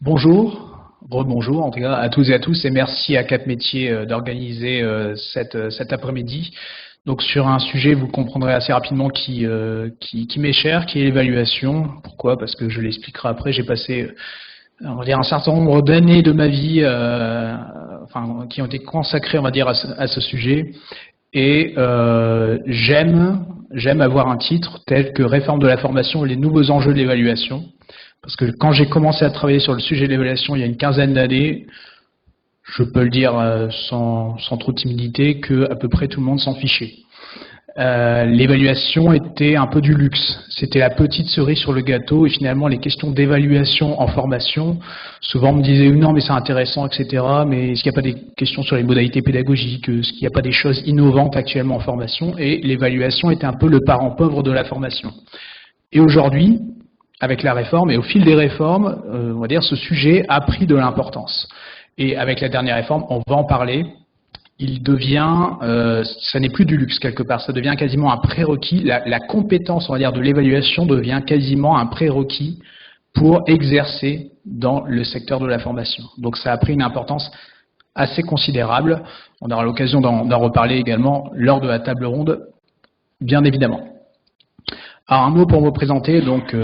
Bonjour, rebonjour en tout cas à tous et à tous, et merci à Cap Métiers d'organiser cet après-midi. Donc sur un sujet, vous comprendrez assez rapidement qui m'est cher, qui est l'évaluation. Pourquoi? Parce que je l'expliquerai après. J'ai passé, on va dire, un certain nombre d'années de ma vie, qui ont été consacrées, on va dire, à ce sujet. Et j'aime avoir un titre tel que Réforme de la formation et les nouveaux enjeux de l'évaluation. Parce que quand j'ai commencé à travailler sur le sujet de l'évaluation il y a une quinzaine d'années, je peux le dire sans trop de timidité, que à peu près tout le monde s'en fichait. L'évaluation était un peu du luxe. C'était la petite cerise sur le gâteau, et finalement les questions d'évaluation en formation, souvent on me disait non mais c'est intéressant, etc. Mais est-ce qu'il n'y a pas des questions sur les modalités pédagogiques? Est-ce qu'il n'y a pas des choses innovantes actuellement en formation? Et l'évaluation était un peu le parent pauvre de la formation. Et aujourd'hui, avec la réforme, et au fil des réformes, on va dire, ce sujet a pris de l'importance. Et avec la dernière réforme, on va en parler, il devient, ça n'est plus du luxe quelque part, ça devient quasiment un prérequis. La compétence, on va dire, de l'évaluation devient quasiment un prérequis pour exercer dans le secteur de la formation. Donc ça a pris une importance assez considérable. On aura l'occasion d'en reparler également lors de la table ronde, bien évidemment. Alors un mot pour me présenter, donc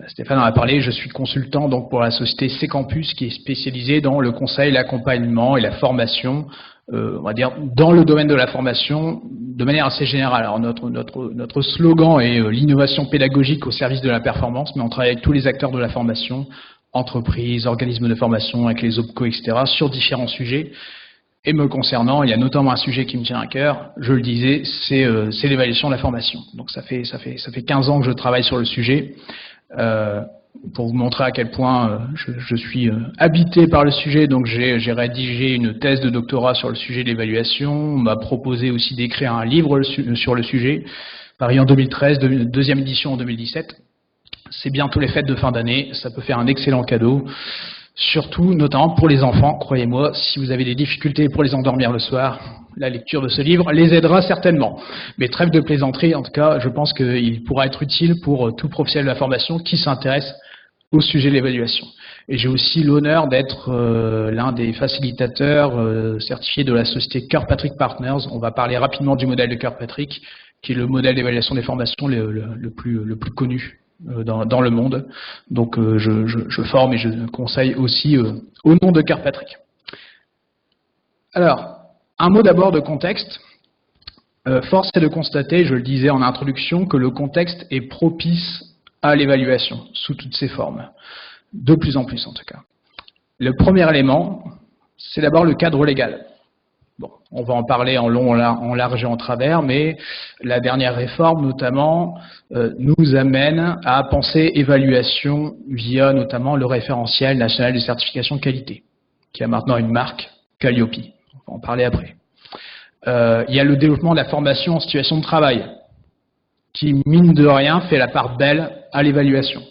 Stéphane en a parlé, je suis consultant donc pour la société C-Campus qui est spécialisée dans le conseil, l'accompagnement et la formation, on va dire dans le domaine de la formation de manière assez générale. Alors notre slogan est l'innovation pédagogique au service de la performance, mais on travaille avec tous les acteurs de la formation, entreprises, organismes de formation, avec les OPCO, etc., sur différents sujets. Et me concernant, il y a notamment un sujet qui me tient à cœur, je le disais, c'est l'évaluation de la formation. Donc ça fait 15 ans que je travaille sur le sujet. Pour vous montrer à quel point je suis habité par le sujet, donc j'ai rédigé une thèse de doctorat sur le sujet de l'évaluation. On m'a proposé aussi d'écrire un livre sur le sujet, paru en 2013, deuxième édition en 2017. C'est bientôt les fêtes de fin d'année, ça peut faire un excellent cadeau. Surtout, notamment pour les enfants, croyez-moi, si vous avez des difficultés pour les endormir le soir, la lecture de ce livre les aidera certainement. Mais trêve de plaisanterie, en tout cas, je pense qu'il pourra être utile pour tout professionnel de la formation qui s'intéresse au sujet de l'évaluation. Et j'ai aussi l'honneur d'être l'un des facilitateurs certifiés de la société Kirkpatrick Partners. On va parler rapidement du modèle de Kirkpatrick, qui est le modèle d'évaluation des formations le plus connu dans le monde. Donc je forme et je conseille aussi au nom de Kirkpatrick. Alors, un mot d'abord de contexte. Force est de constater, je le disais en introduction, que le contexte est propice à l'évaluation, sous toutes ses formes. De plus en plus en tout cas. Le premier élément, c'est d'abord le cadre légal. Bon, on va en parler en long, en large et en travers, mais la dernière réforme, notamment, nous amène à penser évaluation via notamment le référentiel national de certification qualité, qui a maintenant une marque, Calliope. On va en parler après. Il y a le développement de la formation en situation de travail, qui, mine de rien, fait la part belle à l'évaluation.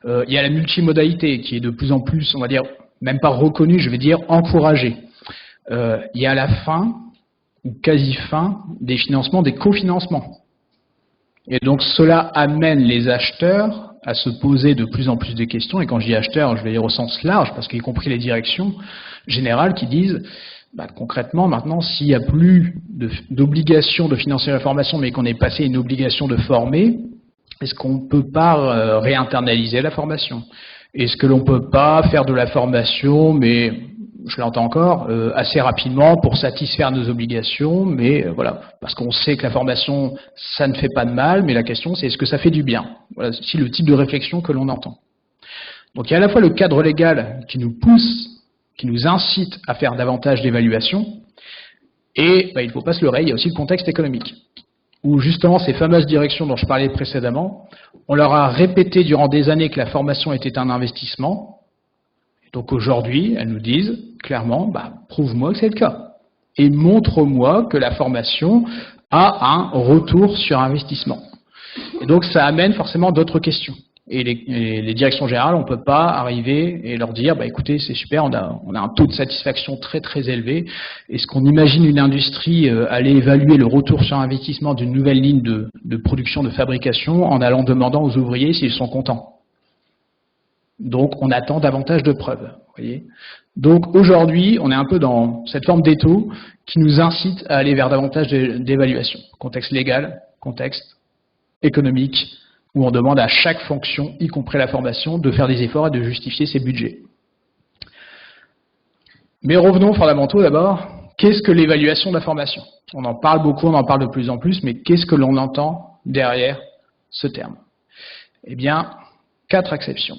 Il y a la multimodalité, qui est de plus en plus, on va dire, même pas reconnue, je vais dire encouragée. Il y a la fin, ou quasi-fin, des financements, des cofinancements. Et donc cela amène les acheteurs à se poser de plus en plus de questions, et quand je dis acheteurs, je vais dire au sens large, parce qu'y compris les directions générales qui disent, concrètement, maintenant, s'il n'y a plus d'obligation de financer la formation, mais qu'on est passé à une obligation de former, est-ce qu'on ne peut pas réinternaliser la formation? Est-ce que l'on ne peut pas faire de la formation, mais je l'entends encore, assez rapidement pour satisfaire nos obligations, mais voilà, parce qu'on sait que la formation, ça ne fait pas de mal, mais la question c'est est-ce que ça fait du bien? Voilà, c'est le type de réflexion que l'on entend. Donc il y a à la fois le cadre légal qui nous pousse, qui nous incite à faire davantage d'évaluation, et il ne faut pas se leurrer, il y a aussi le contexte économique, où justement ces fameuses directions dont je parlais précédemment, on leur a répété durant des années que la formation était un investissement. Donc aujourd'hui, elles nous disent clairement, prouve-moi que c'est le cas. Et montre-moi que la formation a un retour sur investissement. Et donc ça amène forcément d'autres questions. Et les directions générales, on ne peut pas arriver et leur dire, écoutez, c'est super, on a un taux de satisfaction très très élevé. Est-ce qu'on imagine une industrie aller évaluer le retour sur investissement d'une nouvelle ligne de production, de fabrication, en allant demandant aux ouvriers s'ils sont contents? Donc, on attend davantage de preuves. Voyez. Donc, aujourd'hui, on est un peu dans cette forme d'étau qui nous incite à aller vers davantage d'évaluation. Contexte légal, contexte économique, où on demande à chaque fonction, y compris la formation, de faire des efforts et de justifier ses budgets. Mais revenons aux fondamentaux d'abord. Qu'est-ce que l'évaluation de la formation? On en parle beaucoup, on en parle de plus en plus, mais qu'est-ce que l'on entend derrière ce terme? Eh bien, 4 exceptions.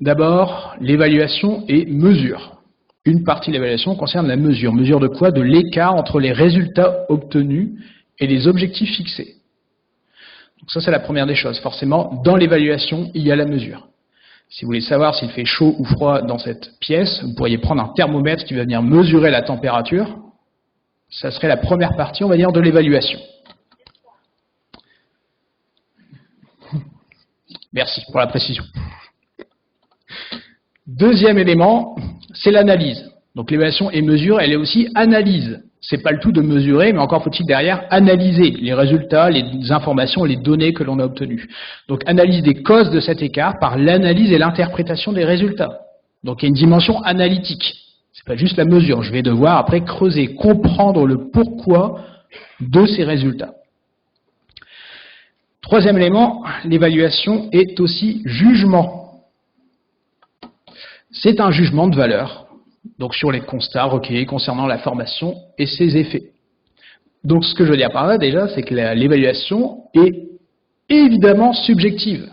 D'abord, l'évaluation et mesure. Une partie de l'évaluation concerne la mesure. Mesure de quoi? De l'écart entre les résultats obtenus et les objectifs fixés. Donc ça, c'est la première des choses. Forcément, dans l'évaluation, il y a la mesure. Si vous voulez savoir s'il fait chaud ou froid dans cette pièce, vous pourriez prendre un thermomètre qui va venir mesurer la température. Ça serait la première partie, on va dire, de l'évaluation. Merci pour la précision. Deuxième élément, c'est l'analyse. Donc l'évaluation et mesure, elle est aussi analyse. C'est pas le tout de mesurer, mais encore faut-il derrière analyser les résultats, les informations, les données que l'on a obtenues. Donc analyse des causes de cet écart par l'analyse et l'interprétation des résultats. Donc il y a une dimension analytique. C'est pas juste la mesure. Je vais devoir après creuser, comprendre le pourquoi de ces résultats. Troisième élément, l'évaluation est aussi jugement. C'est un jugement de valeur, donc sur les constats recueillis concernant la formation et ses effets. Donc ce que je veux dire par là déjà, c'est que l'évaluation est évidemment subjective.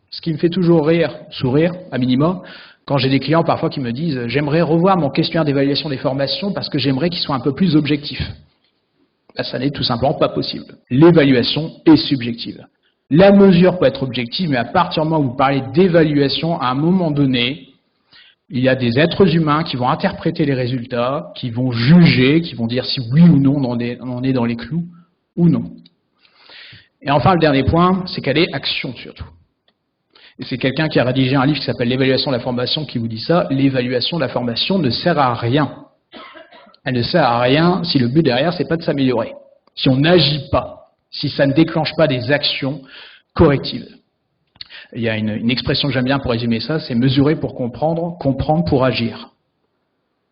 Ce qui me fait toujours sourire, à minima, quand j'ai des clients parfois qui me disent « j'aimerais revoir mon questionnaire d'évaluation des formations parce que j'aimerais qu'il soit un peu plus objectif ». Ben, ça n'est tout simplement pas possible. L'évaluation est subjective. La mesure peut être objective, mais à partir du moment où vous parlez d'évaluation, à un moment donné, il y a des êtres humains qui vont interpréter les résultats, qui vont juger, qui vont dire si oui ou non on est dans les clous ou non. Et enfin, le dernier point, c'est qu'elle est action surtout. Et c'est quelqu'un qui a rédigé un livre qui s'appelle « L'évaluation de la formation » qui vous dit ça. L'évaluation de la formation ne sert à rien. Elle ne sert à rien si le but derrière, c'est pas de s'améliorer. Si on n'agit pas. Si ça ne déclenche pas des actions correctives. Il y a une expression que j'aime bien pour résumer ça, c'est mesurer pour comprendre, comprendre pour agir.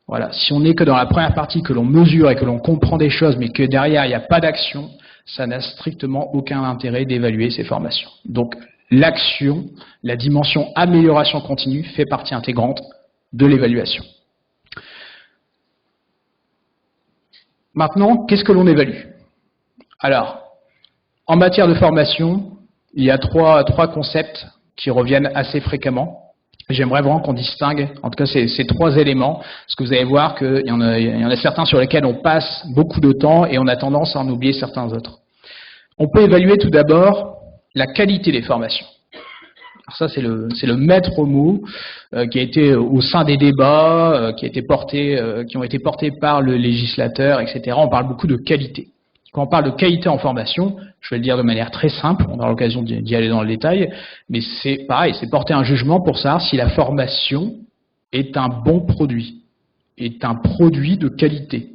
Voilà. Si on n'est que dans la première partie, que l'on mesure et que l'on comprend des choses, mais que derrière il n'y a pas d'action, ça n'a strictement aucun intérêt d'évaluer ces formations. Donc l'action, la dimension amélioration continue fait partie intégrante de l'évaluation. Maintenant, qu'est-ce que l'on évalue? Alors, en matière de formation, il y a trois concepts qui reviennent assez fréquemment. J'aimerais vraiment qu'on distingue, en tout cas, ces 3 éléments, parce que vous allez voir qu'il y en a certains sur lesquels on passe beaucoup de temps et on a tendance à en oublier certains autres. On peut évaluer tout d'abord la qualité des formations. Alors ça, c'est le maître mot qui a été au sein des débats, qui ont été portés par le législateur, etc. On parle beaucoup de qualité. Quand on parle de qualité en formation, je vais le dire de manière très simple, on aura l'occasion d'y aller dans le détail, mais c'est pareil, c'est porter un jugement pour savoir si la formation est un bon produit, est un produit de qualité,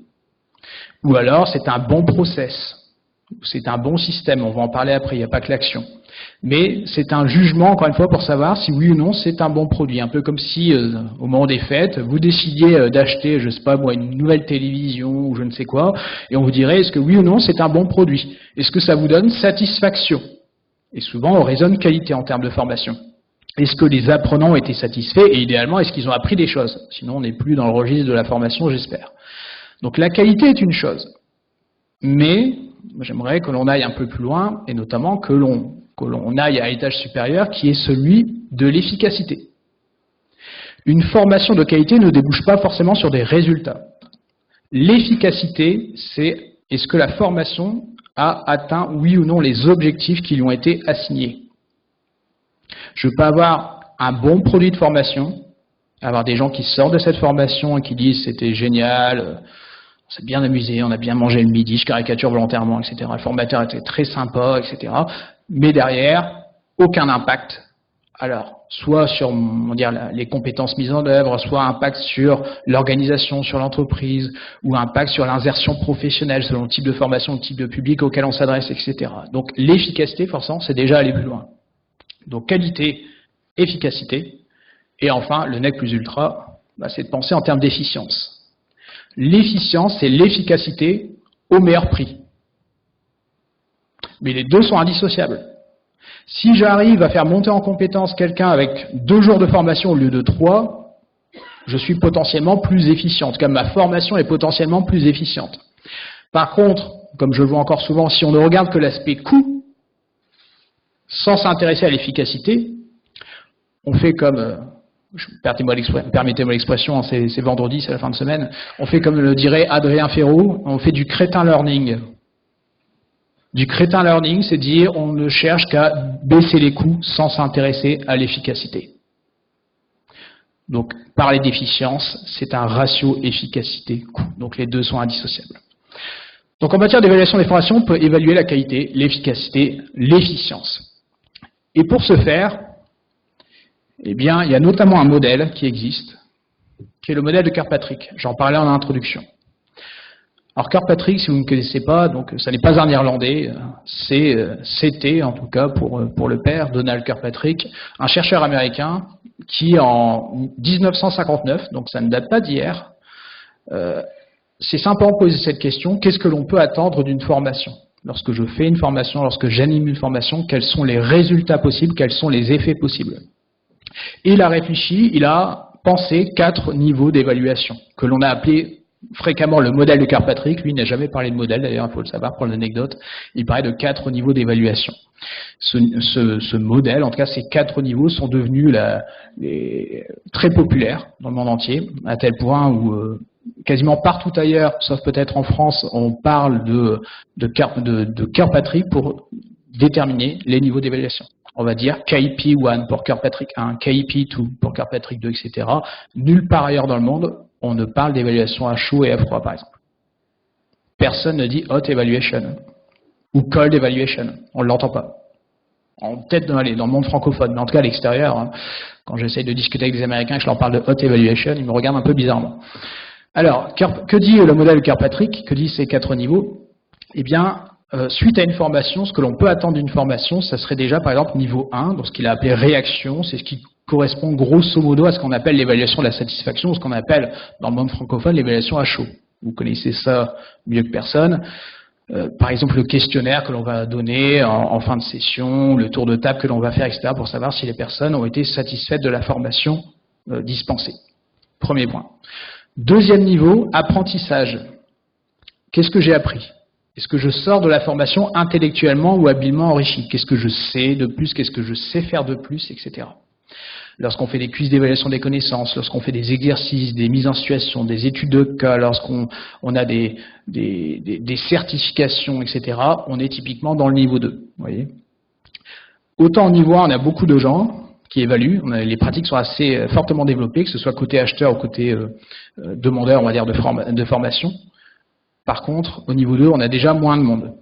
ou alors c'est un bon process, c'est un bon système, on va en parler après, il n'y a pas que l'action. Mais c'est un jugement, encore une fois, pour savoir si oui ou non c'est un bon produit. Un peu comme si, au moment des fêtes, vous décidiez d'acheter, je sais pas moi, une nouvelle télévision ou je ne sais quoi, et on vous dirait est-ce que oui ou non c'est un bon produit? Est-ce que ça vous donne satisfaction? Et souvent, on raisonne qualité en termes de formation. Est-ce que les apprenants ont été satisfaits? Et idéalement, est-ce qu'ils ont appris des choses? Sinon, on n'est plus dans le registre de la formation, j'espère. Donc la qualité est une chose. Mais j'aimerais que l'on aille un peu plus loin, et notamment que l'on aille à l'étage supérieur, qui est celui de l'efficacité. Une formation de qualité ne débouche pas forcément sur des résultats. L'efficacité, c'est est-ce que la formation a atteint, oui ou non, les objectifs qui lui ont été assignés. Je peux avoir un bon produit de formation, avoir des gens qui sortent de cette formation et qui disent c'était génial, on s'est bien amusé, on a bien mangé le midi, je caricature volontairement, etc. Le formateur était très sympa, etc. Mais derrière, aucun impact. Alors, soit sur les compétences mises en œuvre, soit impact sur l'organisation, sur l'entreprise, ou impact sur l'insertion professionnelle selon le type de formation, le type de public auquel on s'adresse, etc. Donc l'efficacité, forcément, c'est déjà aller plus loin. Donc qualité efficacité. Et enfin, le nec plus ultra, c'est de penser en termes d'efficience. L'efficience, c'est l'efficacité au meilleur prix. Mais les deux sont indissociables. Si j'arrive à faire monter en compétence quelqu'un avec 2 jours de formation au lieu de 3, je suis potentiellement plus efficient. En tout cas, ma formation est potentiellement plus efficiente. Par contre, comme je le vois encore souvent, si on ne regarde que l'aspect coût, sans s'intéresser à l'efficacité, on fait comme, permettez-moi l'expression, c'est vendredi, c'est la fin de semaine, on fait comme le dirait Adrien Ferraud, on fait du crétin learning. Du crétin learning, c'est dire on ne cherche qu'à baisser les coûts sans s'intéresser à l'efficacité. Donc, parler d'efficience, c'est un ratio efficacité-coût. Donc, les deux sont indissociables. Donc, en matière d'évaluation des formations, on peut évaluer la qualité, l'efficacité, l'efficience. Et pour ce faire, eh bien, il y a notamment un modèle qui existe, qui est le modèle de Kirkpatrick. J'en parlais en introduction. Alors Kirkpatrick, si vous ne connaissez pas, donc ça n'est pas un Irlandais, c'était en tout cas pour le père, Donald Kirkpatrick, un chercheur américain qui en 1959, donc ça ne date pas d'hier, s'est simplement posé cette question, qu'est-ce que l'on peut attendre d'une formation? Lorsque je fais une formation, lorsque j'anime une formation, quels sont les résultats possibles, quels sont les effets possibles? Et il a réfléchi, il a pensé 4 niveaux d'évaluation, que l'on a appelé fréquemment le modèle de Kirkpatrick. Lui, il n'a jamais parlé de modèle, d'ailleurs, il faut le savoir pour l'anecdote. Il parlait de 4 niveaux d'évaluation. Ce modèle, en tout cas, ces 4 niveaux sont devenus très populaires dans le monde entier, à tel point où quasiment partout ailleurs, sauf peut-être en France, on parle de Kirkpatrick pour déterminer les niveaux d'évaluation. On va dire KP1 pour Kirkpatrick 1, KP2 pour Kirkpatrick 2, etc. Nulle part ailleurs dans le monde, on ne parle d'évaluation à chaud et à froid, par exemple. Personne ne dit hot evaluation ou cold evaluation. On ne l'entend pas. Peut-être dans le monde francophone, mais en tout cas à l'extérieur, hein, quand j'essaye de discuter avec des Américains et que je leur parle de hot evaluation, ils me regardent un peu bizarrement. Alors, que dit le modèle de Kirkpatrick? Que disent ces 4 niveaux? Eh bien, suite à une formation, ce que l'on peut attendre d'une formation, ça serait déjà par exemple niveau 1, donc ce qu'il a appelé réaction, c'est ce qui correspond grosso modo à ce qu'on appelle l'évaluation de la satisfaction, ou ce qu'on appelle dans le monde francophone l'évaluation à chaud. Vous connaissez ça mieux que personne. Par exemple, le questionnaire que l'on va donner en fin de session, le tour de table que l'on va faire, etc., pour savoir si les personnes ont été satisfaites de la formation dispensée. Premier point. Deuxième niveau, apprentissage. Qu'est-ce que j'ai appris? Est-ce que je sors de la formation intellectuellement ou habilement enrichi? Qu'est-ce que je sais de plus? Qu'est-ce que je sais faire de plus, etc. Lorsqu'on fait des quiz d'évaluation des connaissances, lorsqu'on fait des exercices, des mises en situation, des études de cas, lorsqu'on a des certifications, etc., on est typiquement dans le niveau 2. Vous voyez. Autant au niveau 1, on a beaucoup de gens qui évaluent, les pratiques sont assez fortement développées, que ce soit côté acheteur ou côté demandeur, on va dire, de formation. Par contre, au niveau 2, on a déjà moins de monde.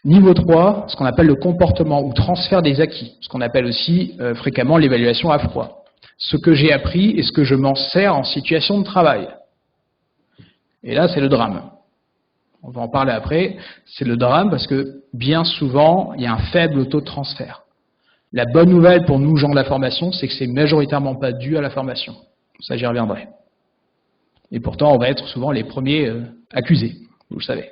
Niveau 3, ce qu'on appelle le comportement ou transfert des acquis, ce qu'on appelle aussi fréquemment l'évaluation à froid. Ce que j'ai appris et ce que je m'en sers en situation de travail. Et là, c'est le drame. On va en parler après. C'est le drame parce que bien souvent, il y a un faible taux de transfert. La bonne nouvelle pour nous, gens de la formation, c'est que c'est majoritairement pas dû à la formation. Ça, j'y reviendrai. Et pourtant, on va être souvent les premiers accusés, vous le savez.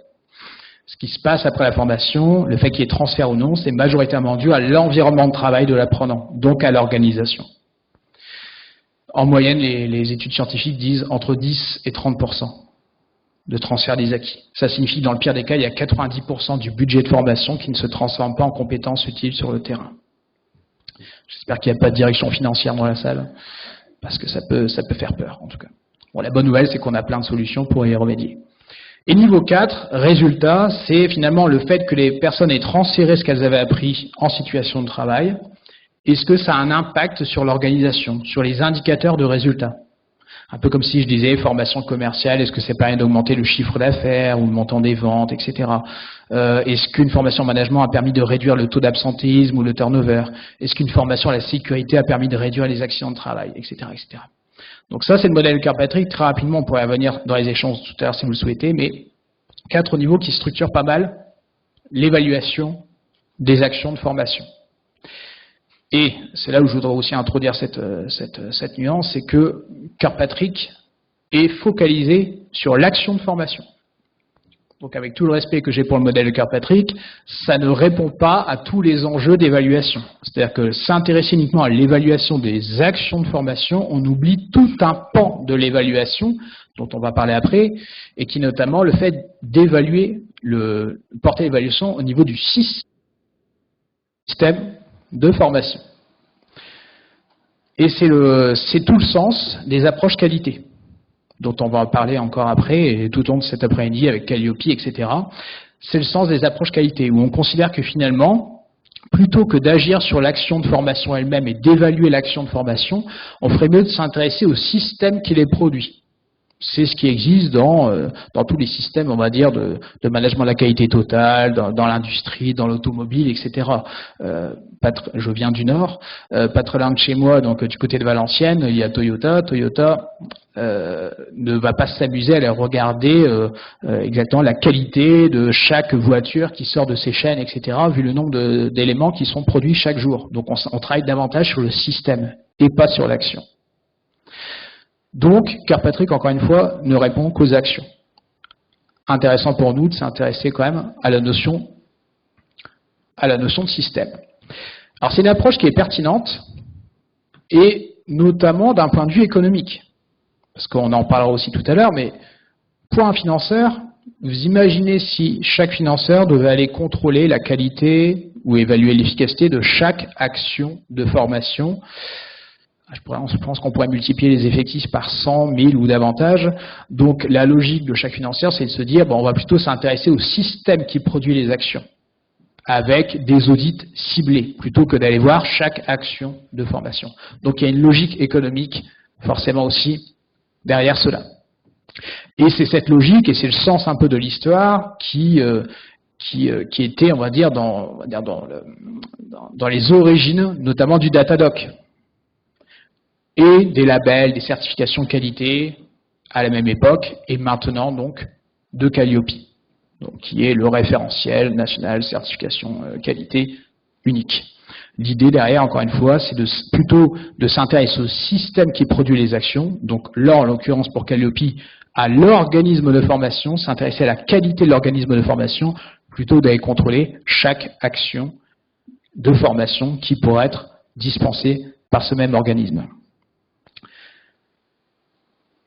Ce qui se passe après la formation, le fait qu'il y ait transfert ou non, c'est majoritairement dû à l'environnement de travail de l'apprenant, donc à l'organisation. En moyenne, les études scientifiques disent entre 10 et 30% de transfert des acquis. Ça signifie que dans le pire des cas, il y a 90% du budget de formation qui ne se transforme pas en compétences utiles sur le terrain. J'espère qu'il n'y a pas de direction financière dans la salle, parce que ça peut faire peur, en tout cas. Bon, la bonne nouvelle, c'est qu'on a plein de solutions pour y remédier. Et niveau 4, résultat, c'est finalement le fait que les personnes aient transféré ce qu'elles avaient appris en situation de travail. Est-ce que ça a un impact sur l'organisation, sur les indicateurs de résultats? Un peu comme si je disais formation commerciale, est-ce que ça permet d'augmenter le chiffre d'affaires ou le montant des ventes, etc. Est-ce qu'une formation en management a permis de réduire le taux d'absentéisme ou le turnover? Est-ce qu'une formation à la sécurité a permis de réduire les accidents de travail, etc., etc. Donc ça, c'est le modèle Kirkpatrick. Très rapidement, on pourrait revenir dans les échanges tout à l'heure si vous le souhaitez, mais 4 niveaux qui structurent pas mal l'évaluation des actions de formation. Et c'est là où je voudrais aussi introduire cette nuance, c'est que Kirkpatrick est focalisé sur l'action de formation. Donc avec tout le respect que j'ai pour le modèle de Kirkpatrick, ça ne répond pas à tous les enjeux d'évaluation. C'est-à-dire que s'intéresser uniquement à l'évaluation des actions de formation, on oublie tout un pan de l'évaluation, dont on va parler après, et qui est notamment le fait d'évaluer, porter l'évaluation au niveau du système de formation. Et c'est tout le sens des approches qualité, dont on va parler encore après, et tout au long de cet après-midi avec Calliope, etc. C'est le sens des approches qualité, où on considère que finalement, plutôt que d'agir sur l'action de formation elle-même et d'évaluer l'action de formation, on ferait mieux de s'intéresser au système qui les produit. C'est ce qui existe dans tous les systèmes, on va dire, de management de la qualité totale, dans l'industrie, dans l'automobile, etc. Je viens du Nord, pas très loin de chez moi, donc du côté de Valenciennes, il y a Toyota. Toyota ne va pas s'amuser à aller regarder exactement la qualité de chaque voiture qui sort de ses chaînes, etc., vu le nombre d'éléments qui sont produits chaque jour. Donc on travaille davantage sur le système et pas sur l'action. Donc, Kirkpatrick, encore une fois, ne répond qu'aux actions. Intéressant pour nous de s'intéresser quand même à la notion de système. Alors, c'est une approche qui est pertinente, et notamment d'un point de vue économique. Parce qu'on en parlera aussi tout à l'heure, mais pour un financeur, vous imaginez si chaque financeur devait aller contrôler la qualité ou évaluer l'efficacité de chaque action de formation. Je pense qu'on pourrait multiplier les effectifs par 100, 1000 ou davantage. Donc la logique de chaque financeur, c'est de se dire, bon, on va plutôt s'intéresser au système qui produit les actions, avec des audits ciblés, plutôt que d'aller voir chaque action de formation. Donc il y a une logique économique forcément aussi derrière cela. Et c'est cette logique, et c'est le sens un peu de l'histoire, qui était, on va dire, dans les origines, notamment du Datadoc. Et des labels, des certifications de qualité à la même époque, et maintenant donc de Calliope, donc, qui est le référentiel national certification qualité unique. L'idée derrière, encore une fois, c'est plutôt de s'intéresser au système qui produit les actions, donc là, en l'occurrence pour Calliope, à l'organisme de formation, s'intéresser à la qualité de l'organisme de formation, plutôt d'aller contrôler chaque action de formation qui pourrait être dispensée par ce même organisme.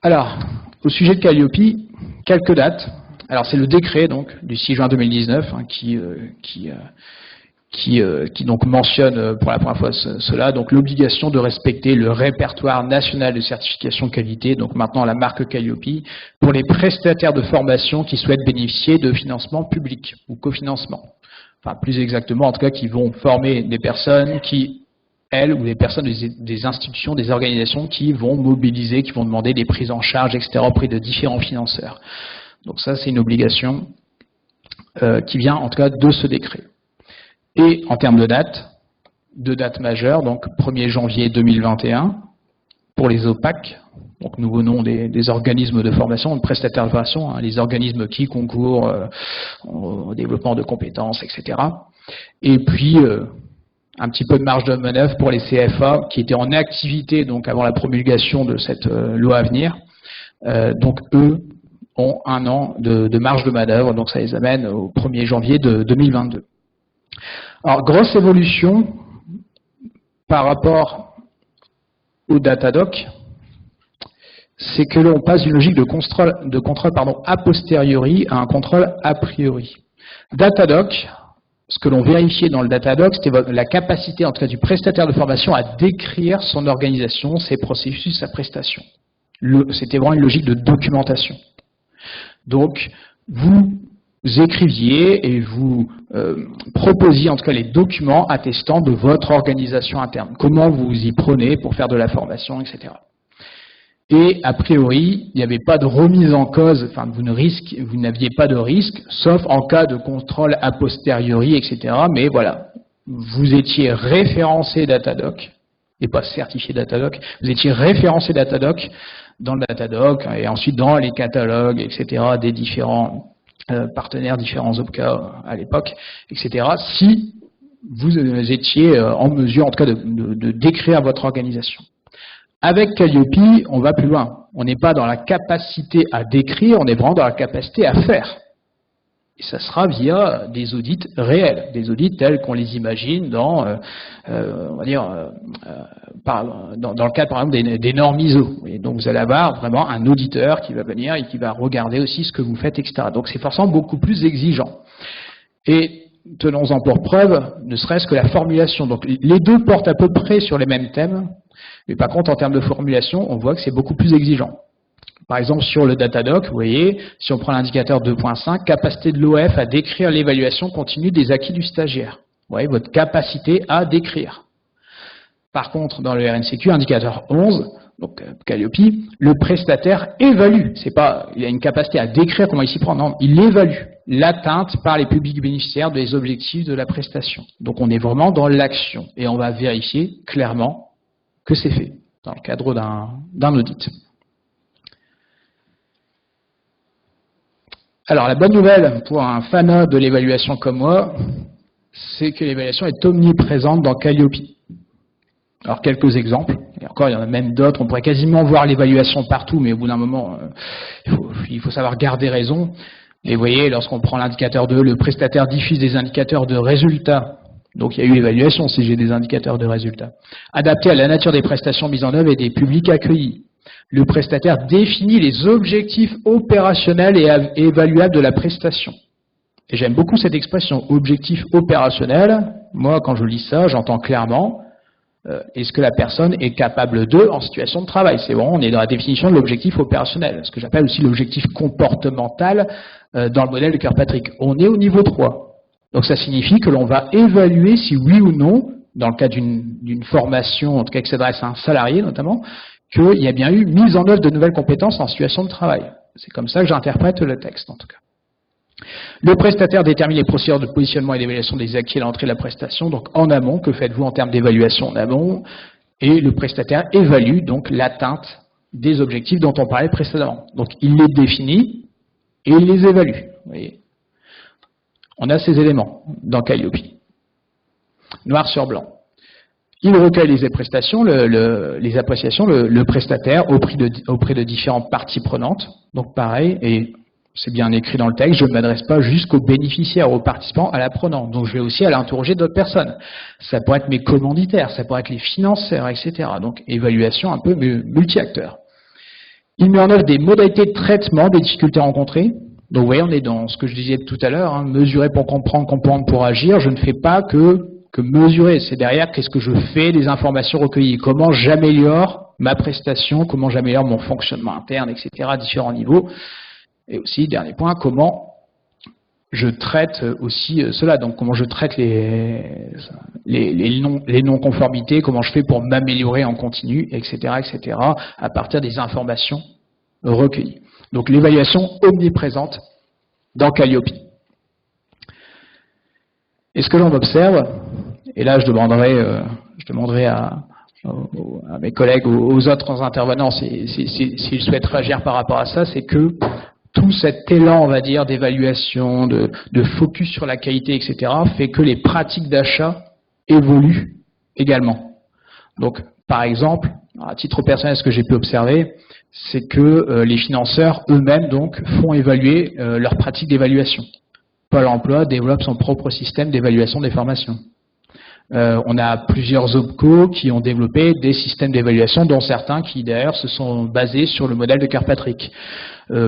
Alors, au sujet de Calliope, quelques dates. Alors, c'est le décret donc du 6 juin 2019 qui donc mentionne pour la première fois cela, donc l'obligation de respecter le répertoire national de certification qualité, donc maintenant la marque Calliope, pour les prestataires de formation qui souhaitent bénéficier de financement public ou cofinancement. Enfin, plus exactement, en tout cas, qui vont former des personnes qui, elles, ou des personnes des institutions, des organisations qui vont mobiliser, qui vont demander des prises en charge, etc., auprès de différents financeurs. Donc ça, c'est une obligation qui vient, en tout cas, de ce décret. Et en termes de date majeure, donc 1er janvier 2021, pour les OPAC, donc nouveau nom des organismes de formation, de prestataires de formation, hein, les organismes qui concourent au développement de compétences, etc. Et puis, un petit peu de marge de manœuvre pour les CFA qui étaient en activité donc avant la promulgation de cette loi à venir. Donc eux ont un an de marge de manœuvre, donc ça les amène au 1er janvier de 2022. Alors grosse évolution par rapport au Datadoc, c'est que l'on passe d'une logique de contrôle a posteriori à un contrôle a priori. Datadoc, ce que l'on vérifiait dans le Datadoc, c'était la capacité, en tout cas, du prestataire de formation à décrire son organisation, ses processus, sa prestation. C'était vraiment une logique de documentation. Donc, vous écriviez et vous proposiez, en tout cas, les documents attestant de votre organisation interne. Comment vous y prenez pour faire de la formation, etc. Et a priori, il n'y avait pas de remise en cause, enfin vous n'aviez pas de risque, sauf en cas de contrôle a posteriori, etc. Mais voilà, vous étiez référencé Datadoc, et pas certifié Datadoc, vous étiez référencé Datadoc dans le Datadoc, et ensuite dans les catalogues, etc. des différents partenaires, différents OPCA à l'époque, etc. Si vous étiez en mesure, en tout cas, de décrire votre organisation. Avec Calliope, on va plus loin. On n'est pas dans la capacité à décrire, on est vraiment dans la capacité à faire. Et ça sera via des audits réels, des audits tels qu'on les imagine dans, on va dire, dans le cadre, par exemple, des normes ISO. Et donc, vous allez avoir vraiment un auditeur qui va venir et qui va regarder aussi ce que vous faites, etc. Donc, c'est forcément beaucoup plus exigeant. Et tenons-en pour preuve, ne serait-ce que la formulation. Donc, les deux portent à peu près sur les mêmes thèmes, mais par contre, en termes de formulation, on voit que c'est beaucoup plus exigeant. Par exemple, sur le Datadoc, vous voyez, si on prend l'indicateur 2.5, capacité de l'OF à décrire l'évaluation continue des acquis du stagiaire. Vous voyez, votre capacité à décrire. Par contre, dans le RNCQ, indicateur 11, donc Calliope, le prestataire évalue. C'est pas, il a une capacité à décrire comment il s'y prend, non, il évalue l'atteinte par les publics bénéficiaires des objectifs de la prestation. Donc on est vraiment dans l'action et on va vérifier clairement que c'est fait dans le cadre d'un audit. Alors, la bonne nouvelle pour un fanat de l'évaluation comme moi, c'est que l'évaluation est omniprésente dans Calliope. Alors, quelques exemples. Et encore, il y en a même d'autres. On pourrait quasiment voir l'évaluation partout, mais au bout d'un moment, il faut savoir garder raison. Et vous voyez, lorsqu'on prend l'indicateur 2, le prestataire diffuse des indicateurs de résultats. Donc, il y a eu l'évaluation si j'ai des indicateurs de résultats. Adaptés à la nature des prestations mises en œuvre et des publics accueillis. Le prestataire définit les objectifs opérationnels et évaluables de la prestation. Et j'aime beaucoup cette expression, objectif opérationnel. Moi, quand je lis ça, j'entends clairement est-ce que la personne est capable de en situation de travail. C'est bon, on est dans la définition de l'objectif opérationnel, ce que j'appelle aussi l'objectif comportemental dans le modèle de Kirkpatrick. On est au niveau 3. Donc ça signifie que l'on va évaluer si oui ou non, dans le cas d'une formation, en tout cas qui s'adresse à un salarié notamment, qu'il y a bien eu mise en œuvre de nouvelles compétences en situation de travail. C'est comme ça que j'interprète le texte, en tout cas. Le prestataire détermine les procédures de positionnement et d'évaluation des acquis à l'entrée de la prestation. Donc, en amont, que faites-vous en termes d'évaluation en amont? Et le prestataire évalue donc l'atteinte des objectifs dont on parlait précédemment. Donc, il les définit et il les évalue. Vous voyez, on a ces éléments dans Calliope. Noir sur blanc. Il recueille les prestations, les appréciations, le prestataire auprès de différentes parties prenantes. Donc pareil, et c'est bien écrit dans le texte, je ne m'adresse pas jusqu'aux bénéficiaires, aux participants, à l'apprenant. Donc je vais aussi aller interroger d'autres personnes. Ça pourrait être mes commanditaires, ça pourrait être les financeurs, etc. Donc évaluation un peu multi-acteurs. Il met en œuvre des modalités de traitement des difficultés rencontrées. Donc vous voyez, on est dans ce que je disais tout à l'heure, hein, mesurer pour comprendre, comprendre pour agir. Je ne fais pas que mesurer, c'est derrière qu'est-ce que je fais des informations recueillies, comment j'améliore ma prestation, comment j'améliore mon fonctionnement interne, etc. à différents niveaux. Et aussi, dernier point, comment je traite aussi cela, donc comment je traite les non-conformités, comment je fais pour m'améliorer en continu, etc., etc., à partir des informations recueillies. Donc l'évaluation omniprésente dans Calliope. Et ce que l'on observe, et là je demanderai à mes collègues, aux autres intervenants, s'ils souhaitent réagir par rapport à ça, c'est que tout cet élan, on va dire, d'évaluation, de focus sur la qualité, etc., fait que les pratiques d'achat évoluent également. Donc, par exemple, à titre personnel, ce que j'ai pu observer, c'est que les financeurs eux-mêmes donc font évaluer leurs pratiques d'évaluation. Pôle emploi développe son propre système d'évaluation des formations. On a plusieurs OPCO qui ont développé des systèmes d'évaluation, dont certains qui d'ailleurs se sont basés sur le modèle de Kirkpatrick,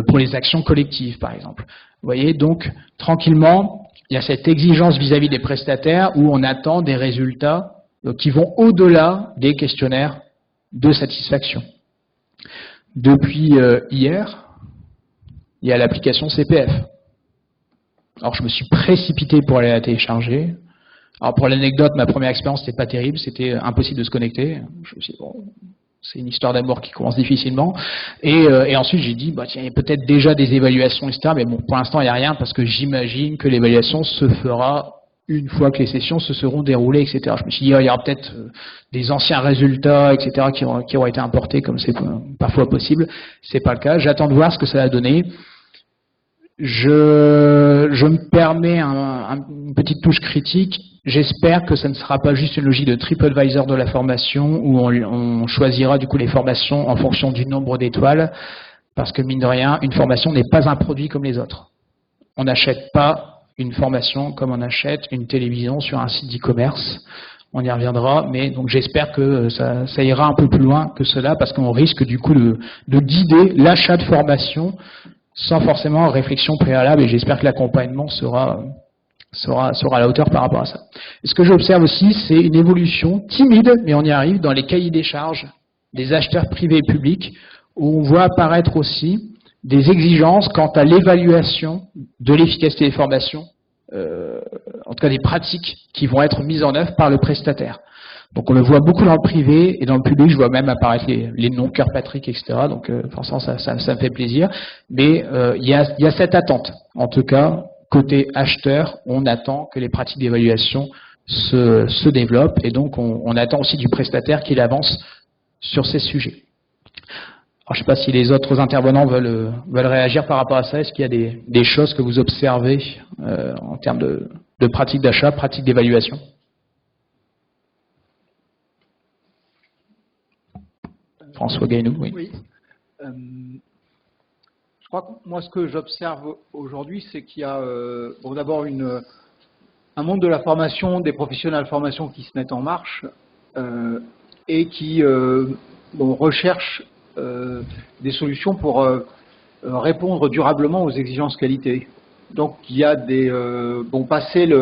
pour les actions collectives par exemple. Vous voyez, donc tranquillement, il y a cette exigence vis-à-vis des prestataires où on attend des résultats qui vont au-delà des questionnaires de satisfaction. Depuis hier, il y a l'application CPF. Alors je me suis précipité pour aller la télécharger. Alors pour l'anecdote, ma première expérience n'était pas terrible, c'était impossible de se connecter. Je me suis dit, bon, c'est une histoire d'amour qui commence difficilement. Et ensuite j'ai dit, bah, tiens, il y a peut-être déjà des évaluations, etc. Mais bon, pour l'instant il n'y a rien parce que j'imagine que l'évaluation se fera une fois que les sessions se seront déroulées, etc. Je me suis dit, il y aura peut-être des anciens résultats, etc. qui auront été importés comme c'est parfois possible. C'est pas le cas. J'attends de voir ce que ça va donner. Je me permets une petite touche critique. j'espère que ça ne sera pas juste une logique de TripAdvisor de la formation où on choisira du coup les formations en fonction du nombre d'étoiles, parce que mine de rien, une formation n'est pas un produit comme les autres. On n'achète pas une formation comme on achète une télévision sur un site d'e-commerce. On y reviendra, mais donc j'espère que ça ira un peu plus loin que cela, parce qu'on risque du coup de guider l'achat de formation sans forcément réflexion préalable, et j'espère que l'accompagnement sera à la hauteur par rapport à ça. Et ce que j'observe aussi, c'est une évolution timide, mais on y arrive, dans les cahiers des charges des acheteurs privés et publics, où on voit apparaître aussi des exigences quant à l'évaluation de l'efficacité des formations, en tout cas des pratiques qui vont être mises en œuvre par le prestataire. Donc on le voit beaucoup dans le privé, et dans le public, je vois même apparaître les noms Kirkpatrick, etc. Donc forcément, ça me fait plaisir. Mais il y a cette attente. En tout cas, côté acheteur, on attend que les pratiques d'évaluation se développent, et donc on attend aussi du prestataire qu'il avance sur ces sujets. Alors, je ne sais pas si les autres intervenants veulent réagir par rapport à ça. Est-ce qu'il y a des choses que vous observez en termes de pratiques d'achat, pratiques d'évaluation? François Gainou, oui. Oui. Je crois que moi, ce que j'observe aujourd'hui, c'est qu'il y a bon, d'abord un monde de la formation, des professionnels de formation qui se mettent en marche et qui recherchent des solutions pour répondre durablement aux exigences qualité. Donc il y a passer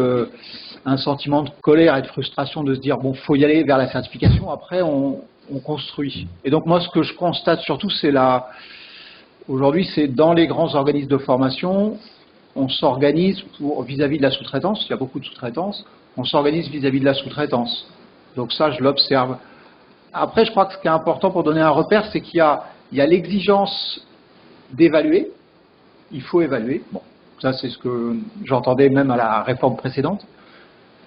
un sentiment de colère et de frustration de se dire bon, faut y aller vers la certification, après on construit. Et donc moi, ce que je constate surtout, c'est aujourd'hui, c'est dans les grands organismes de formation, on s'organise vis-à-vis de la sous-traitance, il y a beaucoup de sous-traitance, on s'organise vis-à-vis de la sous-traitance. Donc ça, je l'observe. Après, je crois que ce qui est important pour donner un repère, c'est qu'il y a l'exigence d'évaluer. Il faut évaluer. Bon, ça, c'est ce que j'entendais même à la réforme précédente.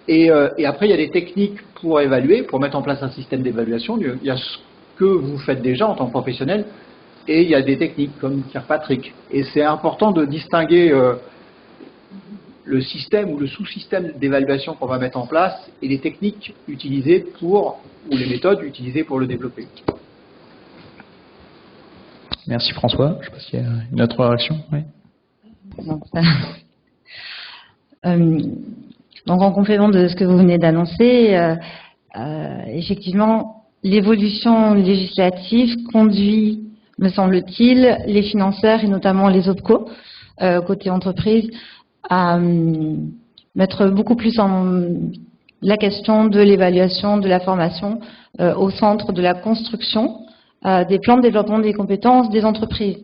Et après, il y a des techniques pour évaluer, pour mettre en place un système d'évaluation. Il y a ce que vous faites déjà en tant que professionnel, et il y a des techniques comme Kirkpatrick. Et c'est important de distinguer le système ou le sous-système d'évaluation qu'on va mettre en place et les techniques utilisées ou les méthodes utilisées pour le développer. Merci François. Je ne sais pas s'il y a une autre réaction. Oui. Donc en complément de ce que vous venez d'annoncer, effectivement, l'évolution législative conduit, me semble-t-il, les financeurs et notamment les OPCO, côté entreprise, à mettre beaucoup plus en la question de l'évaluation, de la formation au centre de la construction des plans de développement des compétences des entreprises.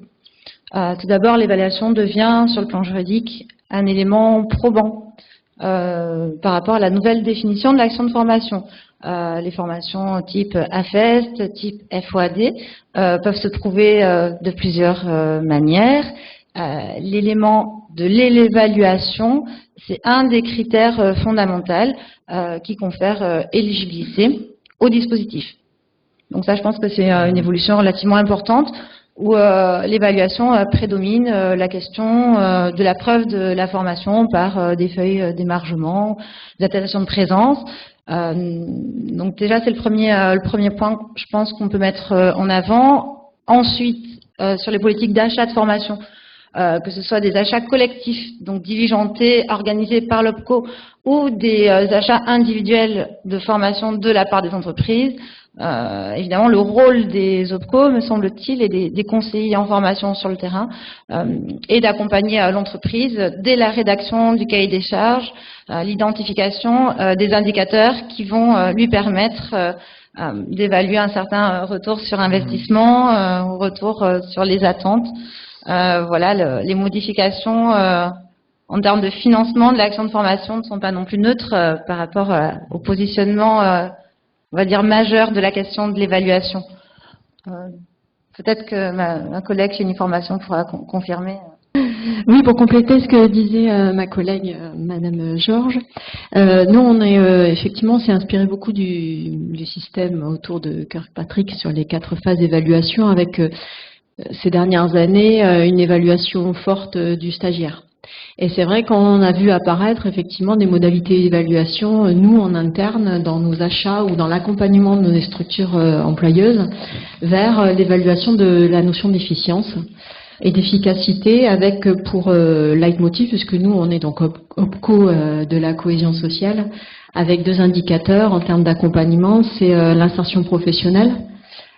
Tout d'abord, l'évaluation devient, sur le plan juridique, un élément probant par rapport à la nouvelle définition de l'action de formation. Les formations type AFEST, type FOAD peuvent se prouver de plusieurs manières. L'élément de l'évaluation, c'est un des critères fondamentaux qui confère éligibilité au dispositif. Donc ça, je pense que c'est une évolution relativement importante où l'évaluation prédomine la question de la preuve de la formation par des feuilles d'émargement, des attestations de présence. Donc déjà, c'est le premier point, je pense, qu'on peut mettre en avant. Ensuite, sur les politiques d'achat de formation, que ce soit des achats collectifs, donc diligentés, organisés par l'OPCO, ou des achats individuels de formation de la part des entreprises. Évidemment, le rôle des OPCO, me semble-t-il, et des conseillers en formation sur le terrain, est d'accompagner l'entreprise dès la rédaction du cahier des charges, l'identification des indicateurs qui vont lui permettre d'évaluer un certain retour sur investissement, retour sur les attentes. Voilà, les modifications en termes de financement de l'action de formation ne sont pas non plus neutres par rapport au positionnement, on va dire, majeur de la question de l'évaluation. Peut-être que ma collègue chez Uniformation pourra confirmer. Oui, pour compléter ce que disait ma collègue, Madame Georges, nous, on est effectivement, on s'est inspiré beaucoup du système autour de Kirkpatrick sur les 4 phases d'évaluation avec ces dernières années une évaluation forte du stagiaire. Et c'est vrai qu'on a vu apparaître effectivement des modalités d'évaluation, nous en interne, dans nos achats ou dans l'accompagnement de nos structures employeuses, vers l'évaluation de la notion d'efficience et d'efficacité, avec pour leitmotiv, puisque nous on est donc OPCO de la cohésion sociale, avec 2 indicateurs en termes d'accompagnement, c'est l'insertion professionnelle,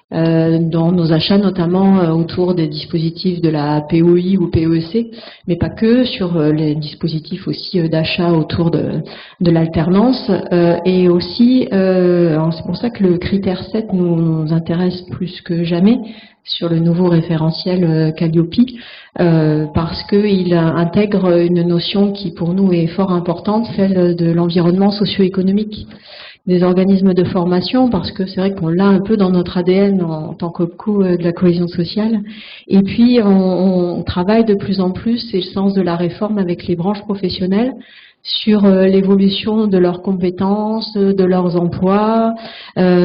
dans nos achats, notamment autour des dispositifs de la POI ou PEC, mais pas que, sur les dispositifs aussi d'achat autour de l'alternance, et aussi, c'est pour ça que le critère 7 nous intéresse plus que jamais sur le nouveau référentiel Calliope, parce qu'il intègre une notion qui pour nous est fort importante, celle de l'environnement socio-économique des organismes de formation, parce que c'est vrai qu'on l'a un peu dans notre ADN en tant qu'OPCO de la cohésion sociale. Et puis, on travaille de plus en plus, c'est le sens de la réforme avec les branches professionnelles, sur l'évolution de leurs compétences, de leurs emplois,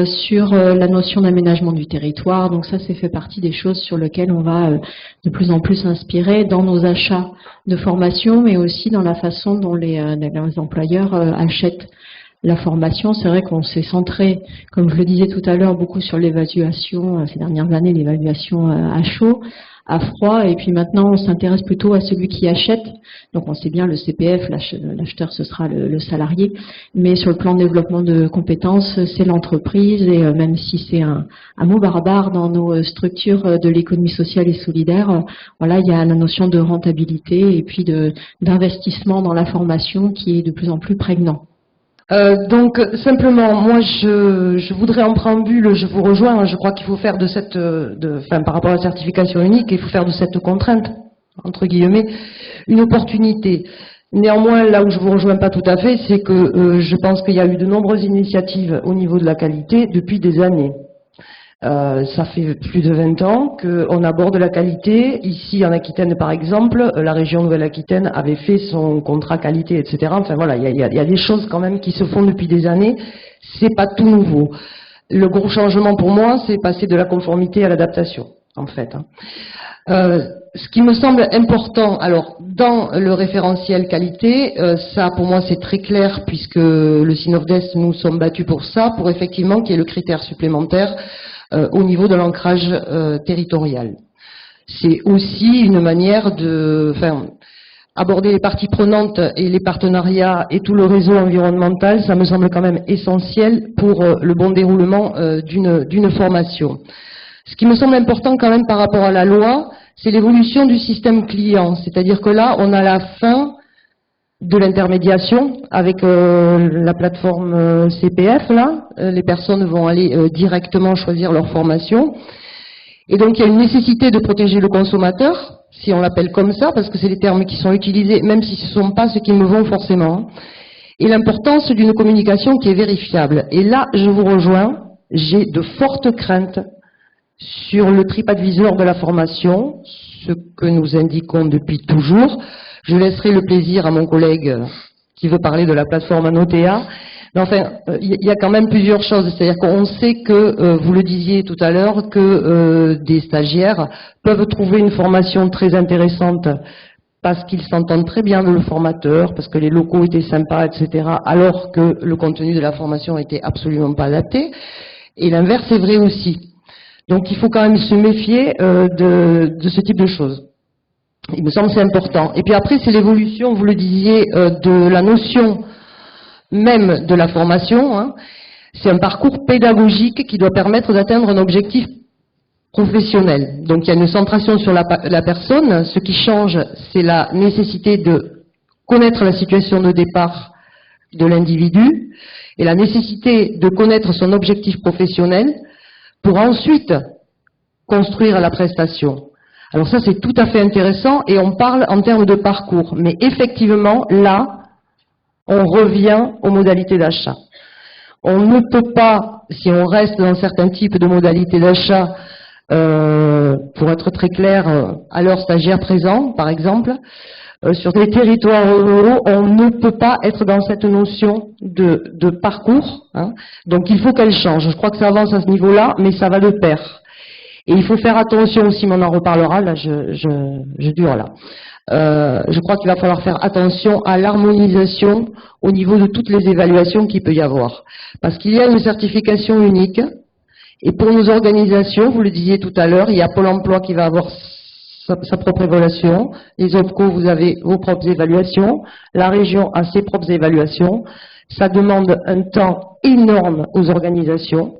sur la notion d'aménagement du territoire. Donc ça fait partie des choses sur lesquelles on va de plus en plus s'inspirer dans nos achats de formation, mais aussi dans la façon dont les employeurs achètent la formation. C'est vrai qu'on s'est centré, comme je le disais tout à l'heure, beaucoup sur l'évaluation, ces dernières années, l'évaluation à chaud, à froid, et puis maintenant on s'intéresse plutôt à celui qui achète. Donc on sait bien le CPF, l'acheteur ce sera le salarié, mais sur le plan de développement de compétences, c'est l'entreprise, et même si c'est un mot barbare dans nos structures de l'économie sociale et solidaire, voilà, il y a la notion de rentabilité et puis d'investissement dans la formation qui est de plus en plus prégnant. Donc simplement, moi je voudrais en préambule, je vous rejoins, je crois qu'il faut faire par rapport à la certification unique, il faut faire de cette contrainte, entre guillemets, une opportunité. Néanmoins, là où je vous rejoins pas tout à fait, c'est que je pense qu'il y a eu de nombreuses initiatives au niveau de la qualité depuis des années. Ça fait plus de 20 ans qu'on aborde la qualité. Ici, en Aquitaine, par exemple, la région Nouvelle-Aquitaine avait fait son contrat qualité, etc. Enfin voilà, il y a des choses quand même qui se font depuis des années. C'est pas tout nouveau. Le gros changement pour moi, c'est passer de la conformité à l'adaptation, en fait. Ce qui me semble important, alors dans le référentiel qualité, ça pour moi c'est très clair, puisque le SINOFDES nous sommes battus pour ça, pour effectivement qu'il y ait le critère supplémentaire au niveau de l'ancrage territorial. C'est aussi une manière aborder les parties prenantes et les partenariats et tout le réseau environnemental, ça me semble quand même essentiel pour le bon déroulement d'une formation. Ce qui me semble important quand même par rapport à la loi, c'est l'évolution du système client. C'est-à-dire que là, on a la fin de l'intermédiation avec la plateforme CPF. Là, les personnes vont aller directement choisir leur formation. Et donc, il y a une nécessité de protéger le consommateur, si on l'appelle comme ça, parce que c'est les termes qui sont utilisés, même si ce ne sont pas ceux qui me vont forcément. Et l'importance d'une communication qui est vérifiable. Et là, je vous rejoins, j'ai de fortes craintes sur le TripAdvisor de la formation, ce que nous indiquons depuis toujours. Je laisserai le plaisir à mon collègue qui veut parler de la plateforme Anotea. Mais enfin, il y a quand même plusieurs choses. C'est-à-dire qu'on sait que, vous le disiez tout à l'heure, que des stagiaires peuvent trouver une formation très intéressante parce qu'ils s'entendent très bien avec le formateur, parce que les locaux étaient sympas, etc., alors que le contenu de la formation était absolument pas adapté. Et l'inverse est vrai aussi. Donc il faut quand même se méfier de ce type de choses. Il me semble que c'est important. Et puis après, c'est l'évolution, vous le disiez, de la notion même de la formation. Hein. C'est un parcours pédagogique qui doit permettre d'atteindre un objectif professionnel. Donc il y a une centration sur la personne. Ce qui change, c'est la nécessité de connaître la situation de départ de l'individu et la nécessité de connaître son objectif professionnel pour ensuite construire la prestation. Alors ça, c'est tout à fait intéressant et on parle en termes de parcours. Mais effectivement, là, on revient aux modalités d'achat. On ne peut pas, si on reste dans certains types de modalités d'achat, pour être très clair, à l'heure stagiaire présent, par exemple, sur des territoires ruraux, on ne peut pas être dans cette notion de parcours. Hein. Donc il faut qu'elle change. Je crois que ça avance à ce niveau-là, mais ça va de pair. Et il faut faire attention aussi, mais on en reparlera, là je dure là. Je crois qu'il va falloir faire attention à l'harmonisation au niveau de toutes les évaluations qu'il peut y avoir. Parce qu'il y a une certification unique, et pour nos organisations, vous le disiez tout à l'heure, il y a Pôle emploi qui va avoir sa propre évaluation, les OPCO, vous avez vos propres évaluations, la région a ses propres évaluations. Ça demande un temps énorme aux organisations.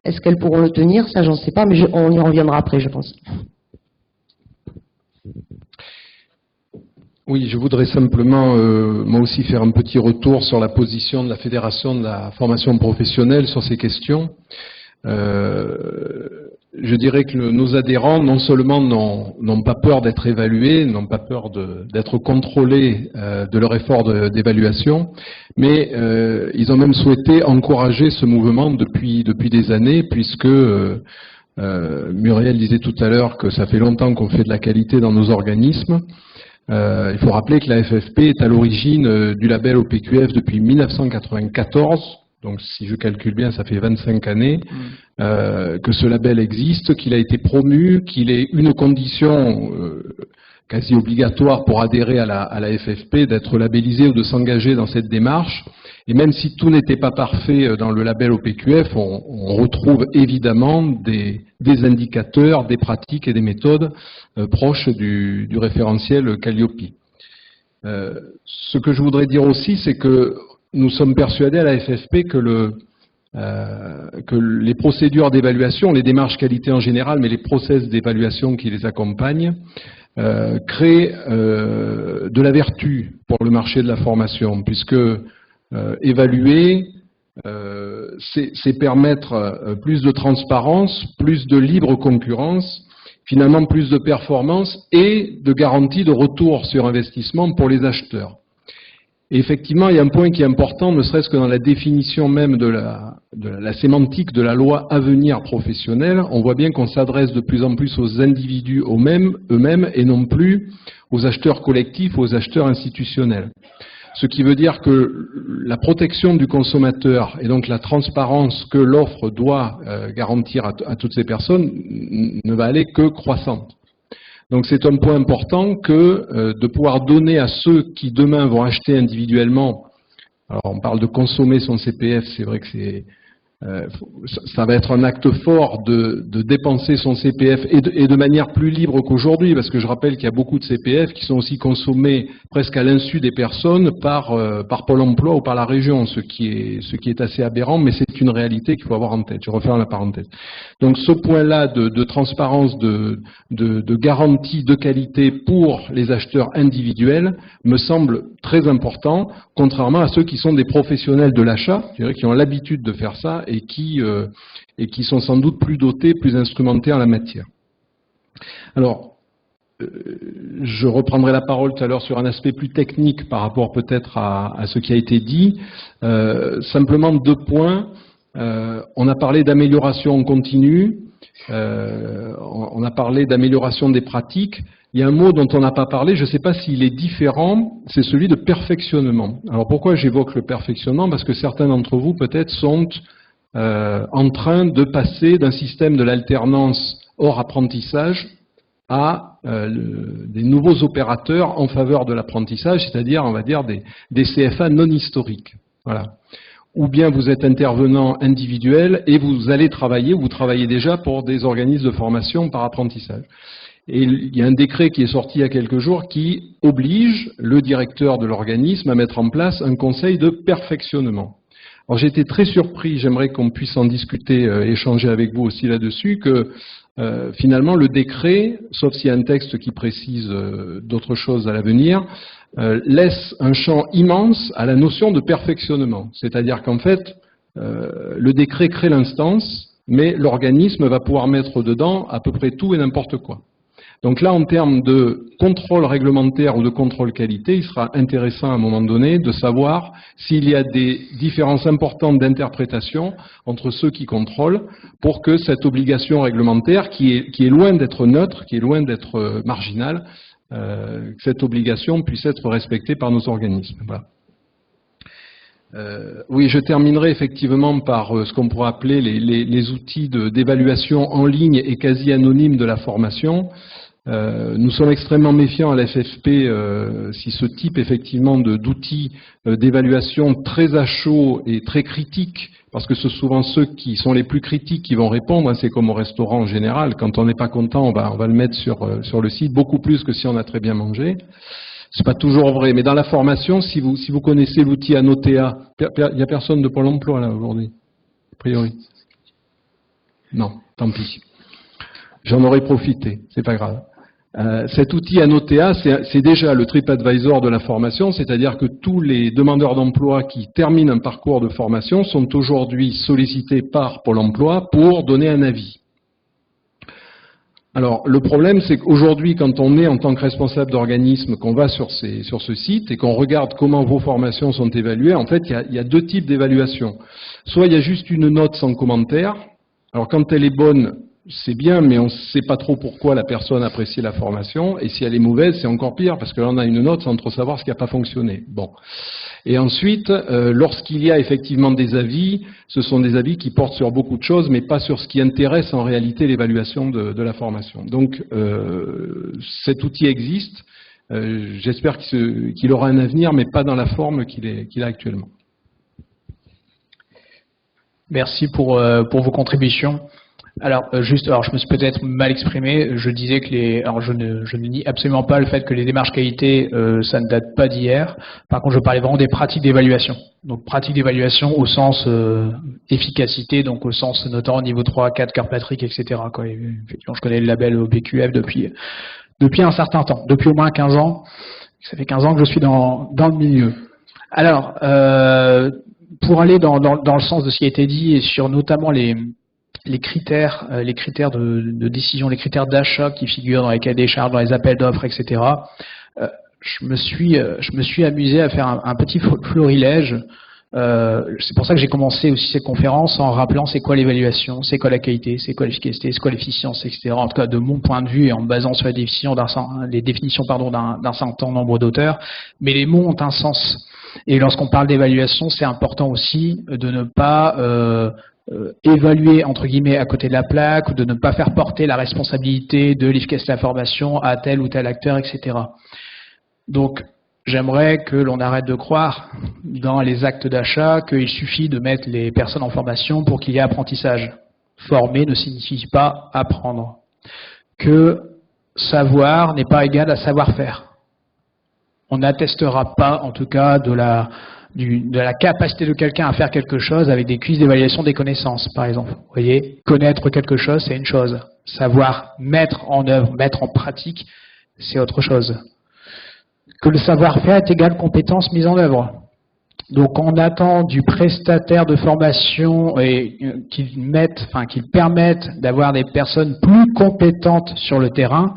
Est-ce qu'elles pourront le tenir? Ça, j'en sais pas, mais on y reviendra après, je pense. Oui, je voudrais simplement, moi aussi, faire un petit retour sur la position de la Fédération de la formation professionnelle sur ces questions. Je dirais que nos adhérents, non seulement n'ont pas peur d'être évalués, n'ont pas peur d'être contrôlés de leur effort d'évaluation, mais ils ont même souhaité encourager ce mouvement depuis des années, puisque Muriel disait tout à l'heure que ça fait longtemps qu'on fait de la qualité dans nos organismes. Il faut rappeler que la FFP est à l'origine du label OPQF depuis 1994, donc si je calcule bien, ça fait 25 années que ce label existe, qu'il a été promu, qu'il est une condition quasi obligatoire pour adhérer à la FFP, d'être labellisé ou de s'engager dans cette démarche. Et même si tout n'était pas parfait dans le label OPQF, on retrouve évidemment des indicateurs, des pratiques et des méthodes proches du référentiel Calliope. Ce que je voudrais dire aussi, c'est que nous sommes persuadés à la FFP que les procédures d'évaluation, les démarches qualité en général, mais les process d'évaluation qui les accompagnent, créent de la vertu pour le marché de la formation, puisque évaluer, c'est permettre plus de transparence, plus de libre concurrence, finalement plus de performance et de garantie de retour sur investissement pour les acheteurs. Et effectivement, il y a un point qui est important, ne serait-ce que dans la définition même de la sémantique de la loi Avenir professionnel, on voit bien qu'on s'adresse de plus en plus aux individus eux-mêmes et non plus aux acheteurs collectifs, aux acheteurs institutionnels. Ce qui veut dire que la protection du consommateur et donc la transparence que l'offre doit garantir à toutes ces personnes ne va aller que croissante. Donc c'est un point important que de pouvoir donner à ceux qui demain vont acheter individuellement, alors on parle de consommer son CPF, c'est vrai que ça va être un acte fort de dépenser son CPF et de manière plus libre qu'aujourd'hui, parce que je rappelle qu'il y a beaucoup de CPF qui sont aussi consommés presque à l'insu des personnes par Pôle emploi ou par la région, ce qui est assez aberrant, mais c'est une réalité qu'il faut avoir en tête. Je referme la parenthèse. Donc ce point-là de transparence, de garantie de qualité pour les acheteurs individuels me semble très important, contrairement à ceux qui sont des professionnels de l'achat, je dirais, qui ont l'habitude de faire ça et qui sont sans doute plus dotés, plus instrumentés en la matière. Alors, je reprendrai la parole tout à l'heure sur un aspect plus technique par rapport peut-être à ce qui a été dit. Simplement 2 points. On a parlé d'amélioration continue, on a parlé d'amélioration des pratiques. Il y a un mot dont on n'a pas parlé, je ne sais pas s'il est différent, c'est celui de perfectionnement. Alors pourquoi j'évoque le perfectionnement? Parce que certains d'entre vous peut-être sont en train de passer d'un système de l'alternance hors apprentissage à des nouveaux opérateurs en faveur de l'apprentissage, c'est-à-dire, on va dire, des CFA non historiques. Voilà. Ou bien vous êtes intervenant individuel et vous allez travailler, ou vous travaillez déjà pour des organismes de formation par apprentissage. Et il y a un décret qui est sorti il y a quelques jours qui oblige le directeur de l'organisme à mettre en place un conseil de perfectionnement. Alors j'ai été très surpris, j'aimerais qu'on puisse en discuter, échanger avec vous aussi là-dessus, que finalement le décret, sauf s'il y a un texte qui précise d'autres choses à l'avenir, laisse un champ immense à la notion de perfectionnement. C'est-à-dire qu'en fait, le décret crée l'instance, mais l'organisme va pouvoir mettre dedans à peu près tout et n'importe quoi. Donc là, en termes de contrôle réglementaire ou de contrôle qualité, il sera intéressant à un moment donné de savoir s'il y a des différences importantes d'interprétation entre ceux qui contrôlent pour que cette obligation réglementaire, qui est loin d'être neutre, qui est loin d'être marginale, cette obligation puisse être respectée par nos organismes. Voilà. Oui, je terminerai effectivement par ce qu'on pourrait appeler les outils d'évaluation en ligne et quasi anonymes de la formation. Nous sommes extrêmement méfiants à la FFP si ce type effectivement d'outils d'évaluation très à chaud et très critiques, parce que ce sont souvent ceux qui sont les plus critiques qui vont répondre, hein, c'est comme au restaurant en général, quand on n'est pas content on va le mettre sur le site, beaucoup plus que si on a très bien mangé. C'est pas toujours vrai, mais dans la formation, si vous connaissez l'outil Anotea, il n'y a personne de Pôle emploi là aujourd'hui, a priori. Non, tant pis. J'en aurais profité, c'est pas grave. Cet outil Anotea, c'est déjà le TripAdvisor de la formation, c'est-à-dire que tous les demandeurs d'emploi qui terminent un parcours de formation sont aujourd'hui sollicités par Pôle emploi pour donner un avis. Alors, le problème, c'est qu'aujourd'hui, quand on est en tant que responsable d'organisme, qu'on va sur ce site et qu'on regarde comment vos formations sont évaluées, en fait, il y a deux types d'évaluation. Soit il y a juste une note sans commentaire. Alors, quand elle est bonne, c'est bien, mais on ne sait pas trop pourquoi la personne apprécie la formation. Et si elle est mauvaise, c'est encore pire, parce que là, on a une note sans trop savoir ce qui n'a pas fonctionné. Bon. Et ensuite, lorsqu'il y a effectivement des avis, ce sont des avis qui portent sur beaucoup de choses, mais pas sur ce qui intéresse en réalité l'évaluation de la formation. Donc, cet outil existe. J'espère qu'il aura un avenir, mais pas dans la forme qu'il a actuellement. Merci pour vos contributions. Alors, je me suis peut-être mal exprimé. Je disais que je ne nie absolument pas le fait que les démarches qualité, ça ne date pas d'hier. Par contre, je parlais vraiment des pratiques d'évaluation. Donc, pratiques d'évaluation au sens efficacité, donc au sens notamment niveau 3, 4, Kirkpatrick, etc. Quoi. Effectivement, je connais le label au BQF depuis un certain temps, depuis au moins 15 ans. Ça fait 15 ans que je suis dans le milieu. Alors, pour aller dans le sens de ce qui a été dit et sur notamment les critères de décision, les critères d'achat qui figurent dans les cahiers des charges, dans les appels d'offres, etc. Je me suis amusé à faire un petit florilège. C'est pour ça que j'ai commencé aussi cette conférence en rappelant c'est quoi l'évaluation, c'est quoi la qualité, c'est quoi l'efficacité, c'est quoi l'efficience, etc. En tout cas, de mon point de vue et en me basant sur les définitions d'un certain nombre d'auteurs. Mais les mots ont un sens. Et lorsqu'on parle d'évaluation, c'est important aussi de ne pas évaluer entre guillemets à côté de la plaque ou de ne pas faire porter la responsabilité de l'efficacité de la formation à tel ou tel acteur, etc. Donc, j'aimerais que l'on arrête de croire dans les actes d'achat qu'il suffit de mettre les personnes en formation pour qu'il y ait apprentissage. Former ne signifie pas apprendre. Que savoir n'est pas égal à savoir-faire. On n'attestera pas, en tout cas, de la capacité de quelqu'un à faire quelque chose avec des quiz d'évaluation des connaissances, par exemple. Vous voyez, connaître quelque chose, c'est une chose. Savoir mettre en œuvre, mettre en pratique, c'est autre chose. Que le savoir-faire est égal compétence mise en œuvre. Donc on attend du prestataire de formation et qu'il permette d'avoir des personnes plus compétentes sur le terrain.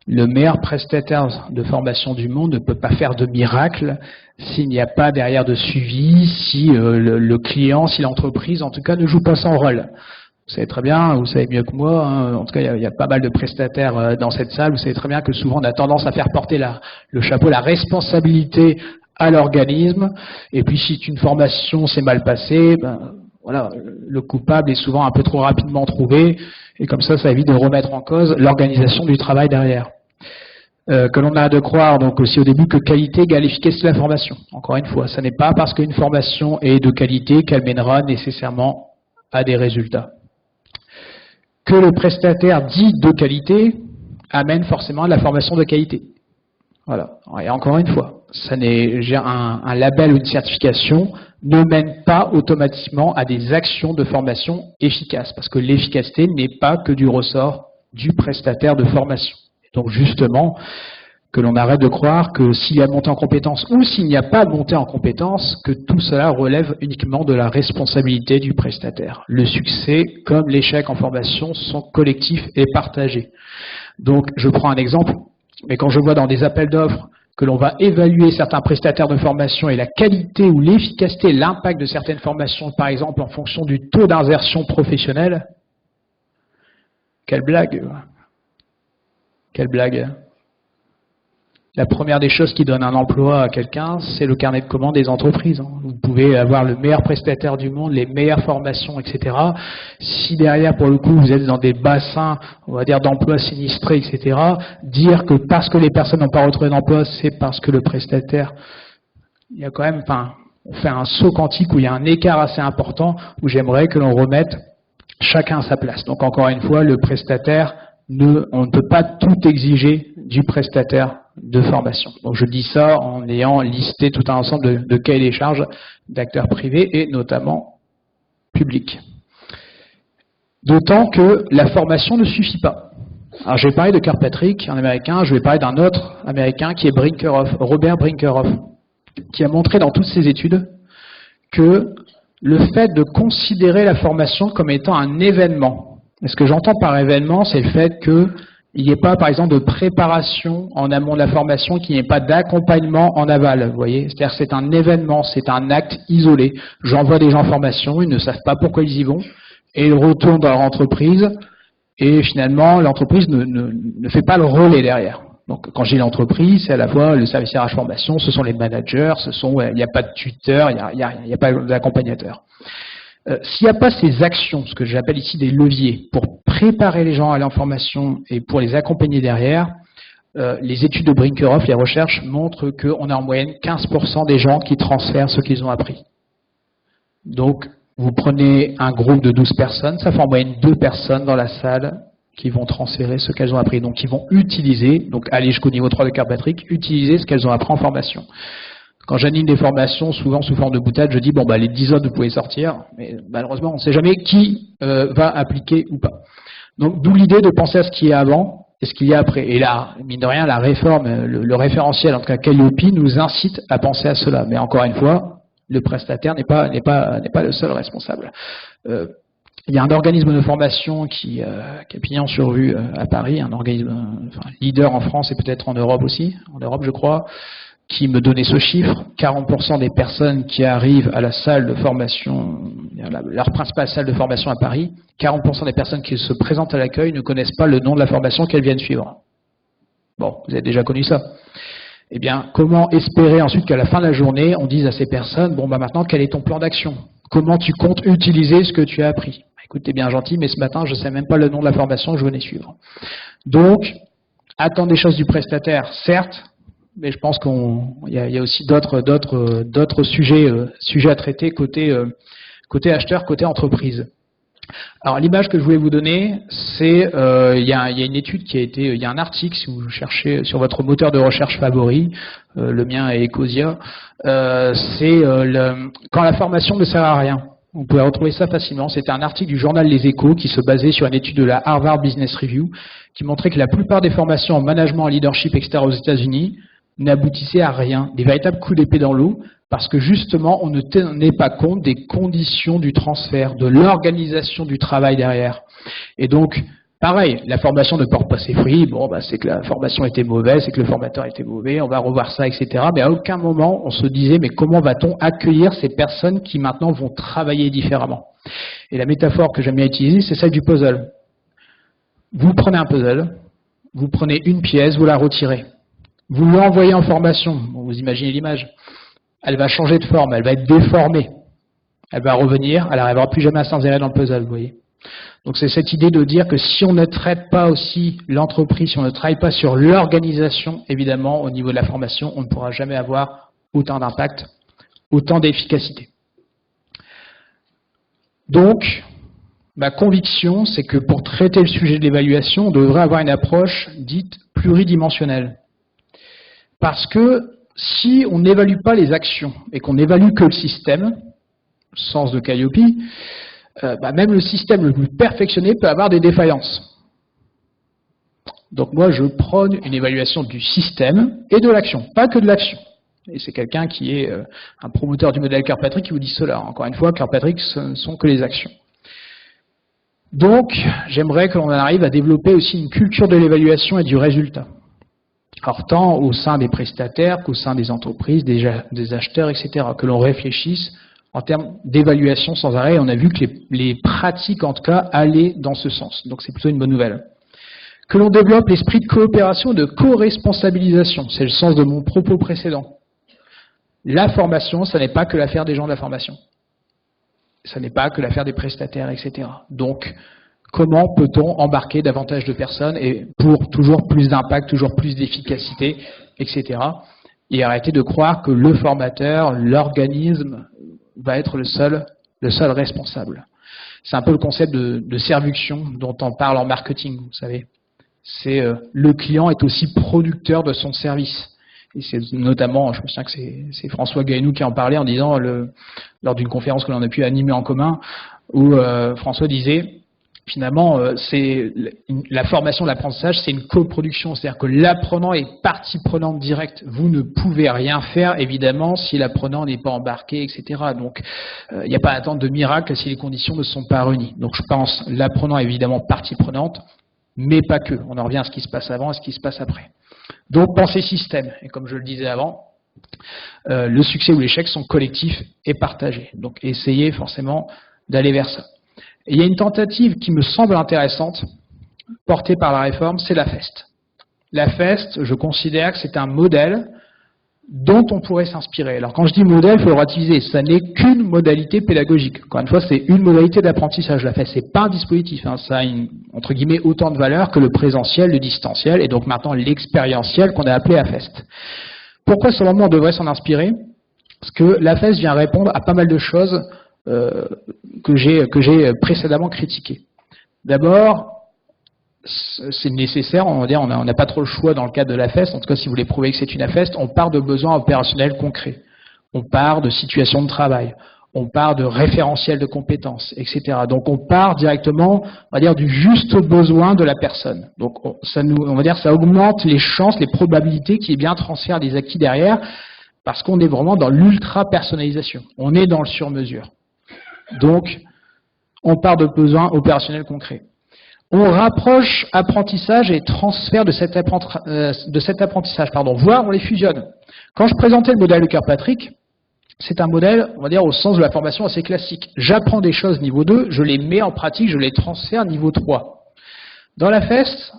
Le meilleur prestataire de formation du monde ne peut pas faire de miracle s'il n'y a pas derrière de suivi, si le client, si l'entreprise en tout cas ne joue pas son rôle. Vous savez très bien, vous savez mieux que moi, hein, en tout cas il y a pas mal de prestataires dans cette salle, vous savez très bien que souvent on a tendance à faire porter le chapeau, la responsabilité à l'organisme, et puis si une formation s'est mal passée, voilà, le coupable est souvent un peu trop rapidement trouvé, et comme ça évite de remettre en cause l'organisation du travail derrière. Que l'on a de croire donc aussi au début que qualité égale efficacité de la formation. Encore une fois, ce n'est pas parce qu'une formation est de qualité qu'elle mènera nécessairement à des résultats. Que le prestataire dit de qualité amène forcément à la formation de qualité. Voilà. Et encore une fois, un label ou une certification ne mène pas automatiquement à des actions de formation efficaces, parce que l'efficacité n'est pas que du ressort du prestataire de formation. Donc justement, que l'on arrête de croire que s'il y a montée en compétence ou s'il n'y a pas de montée en compétence, que tout cela relève uniquement de la responsabilité du prestataire. Le succès comme l'échec en formation sont collectifs et partagés. Donc je prends un exemple, mais quand je vois dans des appels d'offres que l'on va évaluer certains prestataires de formation et la qualité ou l'efficacité, l'impact de certaines formations, par exemple en fonction du taux d'insertion professionnelle, quelle blague! Quelle blague! La première des choses qui donne un emploi à quelqu'un, c'est le carnet de commandes des entreprises. Vous pouvez avoir le meilleur prestataire du monde, les meilleures formations, etc. Si derrière, pour le coup, vous êtes dans des bassins, on va dire, d'emploi sinistrés, etc., dire que parce que les personnes n'ont pas retrouvé d'emploi, c'est parce que le prestataire, il y a quand même, enfin, on fait un saut quantique où il y a un écart assez important, où j'aimerais que l'on remette chacun à sa place. Donc encore une fois, le prestataire, on ne peut pas tout exiger du prestataire de formation. Donc je dis ça en ayant listé tout un ensemble de cahiers des charges d'acteurs privés et notamment publics. D'autant que la formation ne suffit pas. Alors je vais parler de Kirkpatrick, un américain, je vais parler d'un autre américain qui est Brinkerhoff, Robert Brinkerhoff, qui a montré dans toutes ses études que le fait de considérer la formation comme étant un événement. Et ce que j'entends par événement, c'est le fait qu'il n'y ait pas, par exemple, de préparation en amont de la formation, qu'il n'y ait pas d'accompagnement en aval. Vous voyez, c'est-à-dire que c'est un événement, c'est un acte isolé. J'envoie des gens en formation, ils ne savent pas pourquoi ils y vont, et ils retournent dans leur entreprise, et finalement, l'entreprise ne fait pas le relais derrière. Donc, quand j'ai l'entreprise, c'est à la fois le service RH formation, ce sont les managers, il n'y a pas de tuteur, il n'y a pas d'accompagnateur. S'il n'y a pas ces actions, ce que j'appelle ici des leviers, pour préparer les gens à l'information et pour les accompagner derrière, les études de Brinkerhoff, les recherches montrent qu'on a en moyenne 15% des gens qui transfèrent ce qu'ils ont appris. Donc, vous prenez un groupe de 12 personnes, ça fait en moyenne 2 personnes dans la salle qui vont transférer ce qu'elles ont appris. Donc, ils vont utiliser, donc aller jusqu'au niveau 3 de Kirkpatrick, utiliser ce qu'elles ont appris en formation. Quand j'anime des formations, souvent sous forme de boutade, je dis, bon, bah, les 10 autres, vous pouvez sortir, mais malheureusement, on ne sait jamais qui va appliquer ou pas. Donc, d'où l'idée de penser à ce qui est avant et ce qu'il y a après. Et là, mine de rien, la réforme, le référentiel, en tout cas Calliope, nous incite à penser à cela. Mais encore une fois, le prestataire n'est pas le seul responsable. Il y a un organisme de formation qui a pignon sur rue à Paris, un organisme leader en France et peut-être en Europe aussi, en Europe je crois, qui me donnait ce chiffre, 40% des personnes qui arrivent à la salle de formation, leur principale salle de formation à Paris, 40% des personnes qui se présentent à l'accueil ne connaissent pas le nom de la formation qu'elles viennent suivre. Bon, vous avez déjà connu ça. Eh bien, comment espérer ensuite qu'à la fin de la journée, on dise à ces personnes, bon, bah maintenant, quel est ton plan d'action? Comment tu comptes utiliser ce que tu as appris? Écoute, t'es bien gentil, mais ce matin, je ne sais même pas le nom de la formation que je venais suivre. Donc, attendre des choses du prestataire, certes, mais je pense qu'il y a aussi d'autres sujets à traiter côté acheteur, côté entreprise. Alors l'image que je voulais vous donner, c'est il y a une étude qui a été, il y a un article si vous cherchez sur votre moteur de recherche favori, le mien est Ecosia, c'est quand la formation ne sert à rien. Vous pouvez retrouver ça facilement. C'était un article du journal Les Échos qui se basait sur une étude de la Harvard Business Review qui montrait que la plupart des formations en management, en leadership, etc. aux États-Unis n'aboutissaient à rien, des véritables coups d'épée dans l'eau, parce que justement, on ne tenait pas compte des conditions du transfert, de l'organisation du travail derrière. Et donc, pareil, la formation ne porte pas ses fruits, bon, bah, c'est que la formation était mauvaise, c'est que le formateur était mauvais, on va revoir ça, etc. Mais à aucun moment, on se disait, mais comment va-t-on accueillir ces personnes qui maintenant vont travailler différemment? Et la métaphore que j'aime bien utiliser, c'est celle du puzzle. Vous prenez un puzzle, vous prenez une pièce, vous la retirez. Vous l'envoyez en formation, bon, vous imaginez l'image. Elle va changer de forme, elle va être déformée. Elle va revenir, elle n'arrivera plus jamais à s'insérer dans le puzzle, vous voyez. Donc c'est cette idée de dire que si on ne traite pas aussi l'entreprise, si on ne travaille pas sur l'organisation, évidemment, au niveau de la formation, on ne pourra jamais avoir autant d'impact, autant d'efficacité. Donc, ma conviction, c'est que pour traiter le sujet de l'évaluation, on devrait avoir une approche dite pluridimensionnelle. Parce que si on n'évalue pas les actions et qu'on n'évalue que le système, sens de Calliope, même le système le plus perfectionné peut avoir des défaillances. Donc moi, je prône une évaluation du système et de l'action, pas que de l'action. Et c'est quelqu'un qui est un promoteur du modèle Kirkpatrick qui vous dit cela. Encore une fois, Kirkpatrick, ce ne sont que les actions. Donc, j'aimerais que l'on arrive à développer aussi une culture de l'évaluation et du résultat. Alors, tant au sein des prestataires qu'au sein des entreprises, des acheteurs, etc., que l'on réfléchisse en termes d'évaluation sans arrêt. On a vu que les pratiques, en tout cas, allaient dans ce sens. Donc, c'est plutôt une bonne nouvelle. Que l'on développe l'esprit de coopération et de co-responsabilisation. C'est le sens de mon propos précédent. La formation, ça n'est pas que l'affaire des gens de la formation. Ça n'est pas que l'affaire des prestataires, etc. Donc, comment peut-on embarquer davantage de personnes et pour toujours plus d'impact, toujours plus d'efficacité, etc. Et arrêter de croire que le formateur, l'organisme, va être le seul responsable. C'est un peu le concept de séduction dont on parle en marketing, vous savez. C'est le client est aussi producteur de son service. Et c'est notamment, je me souviens que c'est François Gainou qui en parlait en disant, lors d'une conférence que l'on a pu animer en commun, où François disait, finalement, la formation, l'apprentissage, c'est une coproduction. C'est-à-dire que l'apprenant est partie prenante directe. Vous ne pouvez rien faire, évidemment, si l'apprenant n'est pas embarqué, etc. Donc, il n'y a pas à attendre de miracle si les conditions ne sont pas réunies. Donc, je pense l'apprenant est évidemment partie prenante, mais pas que. On en revient à ce qui se passe avant et ce qui se passe après. Donc, pensez système. Et comme je le disais avant, le succès ou l'échec sont collectifs et partagés. Donc, essayez forcément d'aller vers ça. Et il y a une tentative qui me semble intéressante, portée par la réforme, c'est la FEST. La FEST, je considère que c'est un modèle dont on pourrait s'inspirer. Alors quand je dis modèle, il faut le relativiser, ça n'est qu'une modalité pédagogique. Encore une fois, c'est une modalité d'apprentissage. La FEST, c'est pas un dispositif, hein. Ça a entre guillemets autant de valeur que le présentiel, le distanciel, et donc maintenant l'expérientiel qu'on a appelé la FEST. Pourquoi selon moi on devrait s'en inspirer? Parce que la FEST vient répondre à pas mal de choses que j'ai précédemment critiqué. D'abord, c'est nécessaire, on va dire, on n'a pas trop le choix dans le cadre de la FEST, en tout cas si vous voulez prouver que c'est une FEST, on part de besoins opérationnels concrets, on part de situations de travail, on part de référentiels de compétences, etc. Donc on part directement, on va dire, du juste besoin de la personne. Donc on va dire, ça augmente les chances, les probabilités qu'il y ait bien un transfert des acquis derrière, parce qu'on est vraiment dans l'ultra-personnalisation, on est dans le sur-mesure. Donc, on part de besoins opérationnels concrets. On rapproche apprentissage et transfert de cet apprentissage, voire on les fusionne. Quand je présentais le modèle de Kirkpatrick, c'est un modèle, on va dire, au sens de la formation assez classique. J'apprends des choses niveau 2, je les mets en pratique, je les transfère niveau 3. Dans la FEST,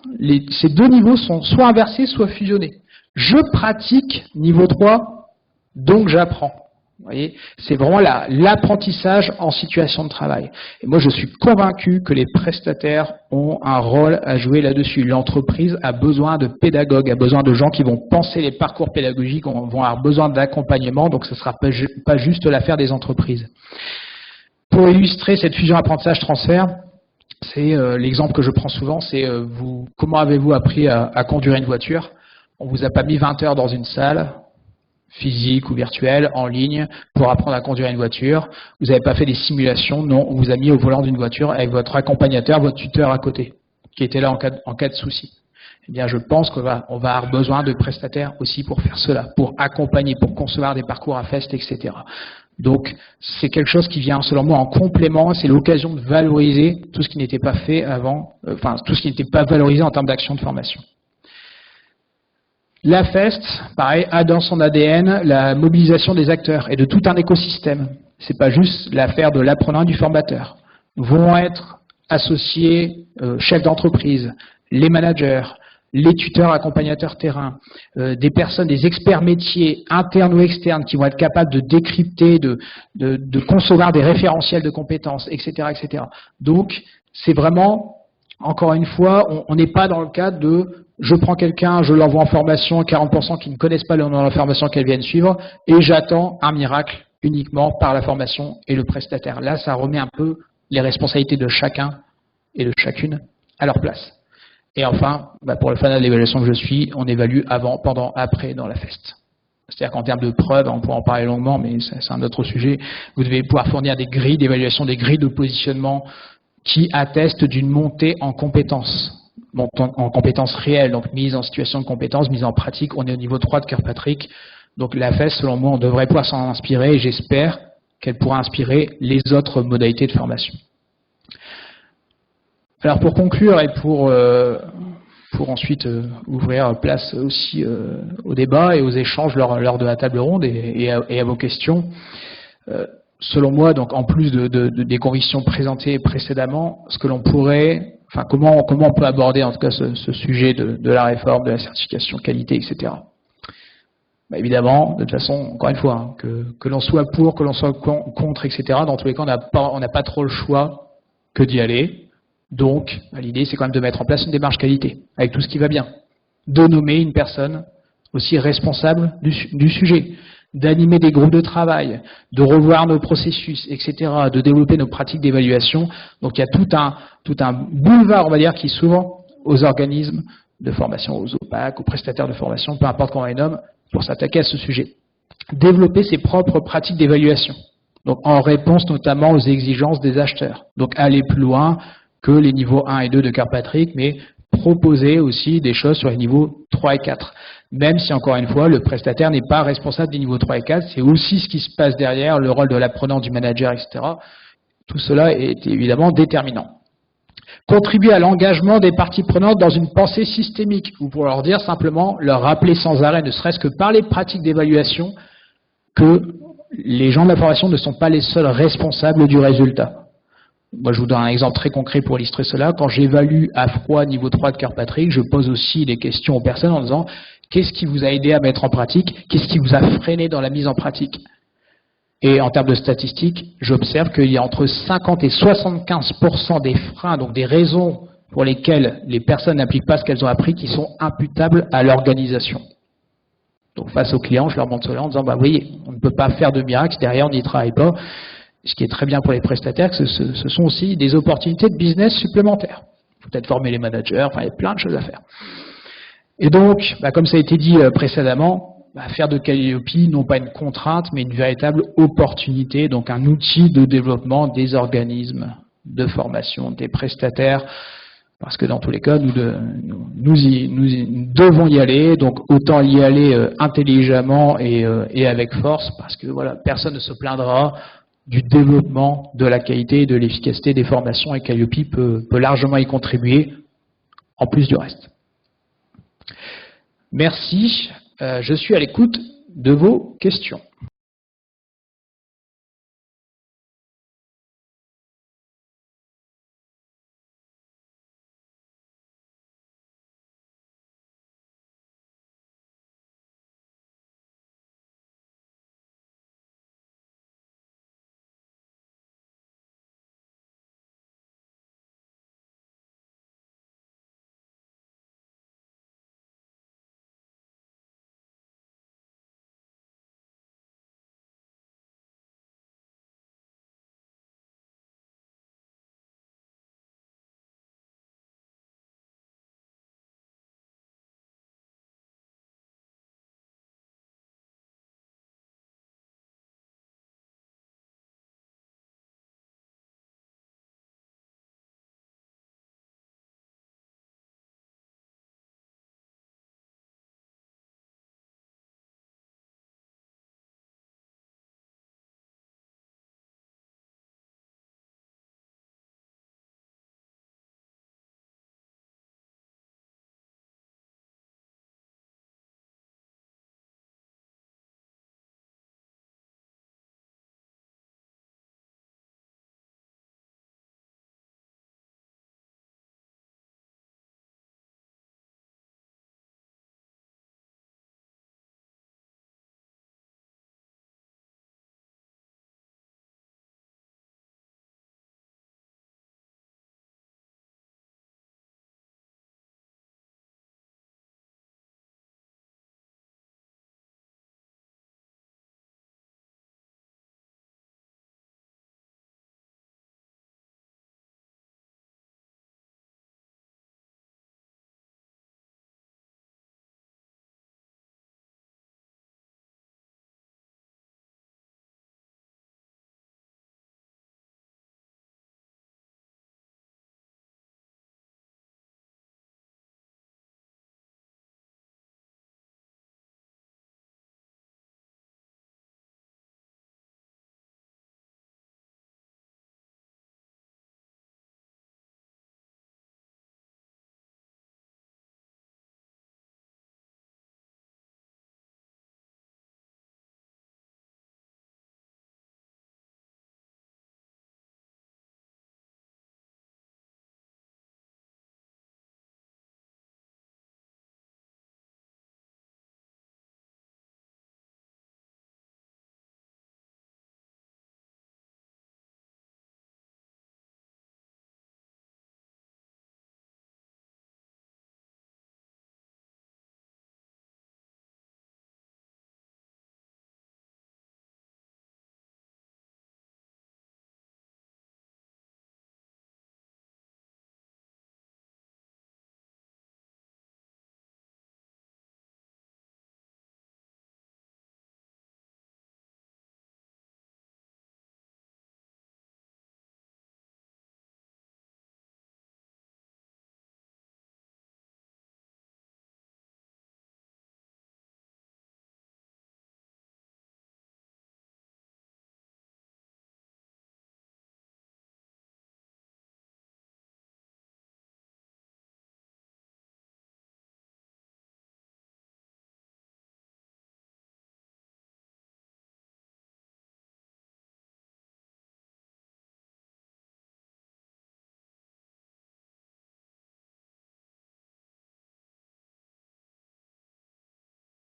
ces deux niveaux sont soit inversés, soit fusionnés. Je pratique niveau 3, donc j'apprends. Vous voyez, c'est vraiment l'apprentissage en situation de travail. Et moi, je suis convaincu que les prestataires ont un rôle à jouer là-dessus. L'entreprise a besoin de pédagogues, a besoin de gens qui vont penser les parcours pédagogiques, vont avoir besoin d'accompagnement, donc ce ne sera pas juste l'affaire des entreprises. Pour illustrer cette fusion apprentissage-transfert, c'est l'exemple que je prends souvent, c'est comment avez-vous appris à conduire une voiture? On vous a pas mis 20 heures dans une salle, physique ou virtuelle, en ligne, pour apprendre à conduire une voiture. Vous n'avez pas fait des simulations, non, on vous a mis au volant d'une voiture avec votre accompagnateur, votre tuteur à côté, qui était là en cas de souci. Eh bien, je pense qu'on va avoir besoin de prestataires aussi pour faire cela, pour accompagner, pour concevoir des parcours à FEST, etc. Donc, c'est quelque chose qui vient, selon moi, en complément, c'est l'occasion de valoriser tout ce qui n'était pas fait avant, tout ce qui n'était pas valorisé en termes d'action de formation. La FEST, pareil, a dans son ADN la mobilisation des acteurs et de tout un écosystème. C'est pas juste l'affaire de l'apprenant et du formateur. Vont être associés chefs d'entreprise, les managers, les tuteurs, accompagnateurs terrain, des personnes, des experts métiers, internes ou externes, qui vont être capables de décrypter, de concevoir des référentiels de compétences, etc., etc. Donc, c'est vraiment, encore une fois, on n'est pas dans le cadre de je prends quelqu'un, je l'envoie en formation, 40% qui ne connaissent pas la formation qu'elles viennent suivre, et j'attends un miracle uniquement par la formation et le prestataire. Là, ça remet un peu les responsabilités de chacun et de chacune à leur place. Et enfin, pour le fanat de l'évaluation que je suis, on évalue avant, pendant, après dans la FEST. C'est-à-dire qu'en termes de preuves, on pourra en parler longuement, mais c'est un autre sujet, vous devez pouvoir fournir des grilles d'évaluation, des grilles de positionnement qui attestent d'une montée en compétences. En compétences réelles, donc mise en situation de compétences, mise en pratique. On est au niveau 3 de Kirkpatrick. Donc la FEST, selon moi, on devrait pouvoir s'en inspirer et j'espère qu'elle pourra inspirer les autres modalités de formation. Alors pour conclure et pour ensuite ouvrir place aussi au débat et aux échanges lors de la table ronde et à vos questions, selon moi, donc en plus des convictions présentées précédemment, ce que l'on pourrait enfin, comment on peut aborder en tout cas ce sujet de la réforme, de la certification qualité, etc. Bah, évidemment, de toute façon, encore une fois, hein, que l'on soit pour, que l'on soit contre, etc., dans tous les cas, on n'a pas trop le choix que d'y aller. Donc, l'idée, c'est quand même de mettre en place une démarche qualité, avec tout ce qui va bien. De nommer une personne aussi responsable du sujet, d'animer des groupes de travail, de revoir nos processus, etc., de développer nos pratiques d'évaluation. Donc, il y a tout un boulevard, on va dire, qui s'ouvre aux organismes de formation, aux OPAC, aux prestataires de formation, peu importe comment on les nomme, pour s'attaquer à ce sujet. Développer ses propres pratiques d'évaluation, donc en réponse notamment aux exigences des acheteurs. Donc aller plus loin que les niveaux 1 et 2 de Kirkpatrick, mais proposer aussi des choses sur les niveaux 3 et 4. Même si, encore une fois, le prestataire n'est pas responsable des niveaux 3 et 4, c'est aussi ce qui se passe derrière, le rôle de l'apprenant, du manager, etc. Tout cela est évidemment déterminant. Contribuer à l'engagement des parties prenantes dans une pensée systémique, ou pour leur dire simplement, leur rappeler sans arrêt, ne serait-ce que par les pratiques d'évaluation, que les gens de la formation ne sont pas les seuls responsables du résultat. Moi, je vous donne un exemple très concret pour illustrer cela. Quand j'évalue à froid niveau 3 de Kirkpatrick, je pose aussi des questions aux personnes en disant « Qu'est-ce qui vous a aidé à mettre en pratique? Qu'est-ce qui vous a freiné dans la mise en pratique ?» Et en termes de statistiques, j'observe qu'il y a entre 50 et 75% des freins, donc des raisons pour lesquelles les personnes n'appliquent pas ce qu'elles ont appris, qui sont imputables à l'organisation. Donc face aux clients, je leur montre cela en disant, bah, vous voyez, on ne peut pas faire de miracle, derrière on n'y travaille pas. Ce qui est très bien pour les prestataires, ce sont aussi des opportunités de business supplémentaires. Il faut peut-être former les managers, enfin, il y a plein de choses à faire. Et donc, bah, comme ça a été dit précédemment, bah, faire de Calliope non pas une contrainte, mais une véritable opportunité, donc un outil de développement des organismes de formation, des prestataires, parce que dans tous les cas, nous devons y aller, donc autant y aller intelligemment et avec force, parce que voilà, personne ne se plaindra du développement de la qualité et de l'efficacité des formations, et Calliope peut largement y contribuer, en plus du reste. Merci. Je suis à l'écoute de vos questions.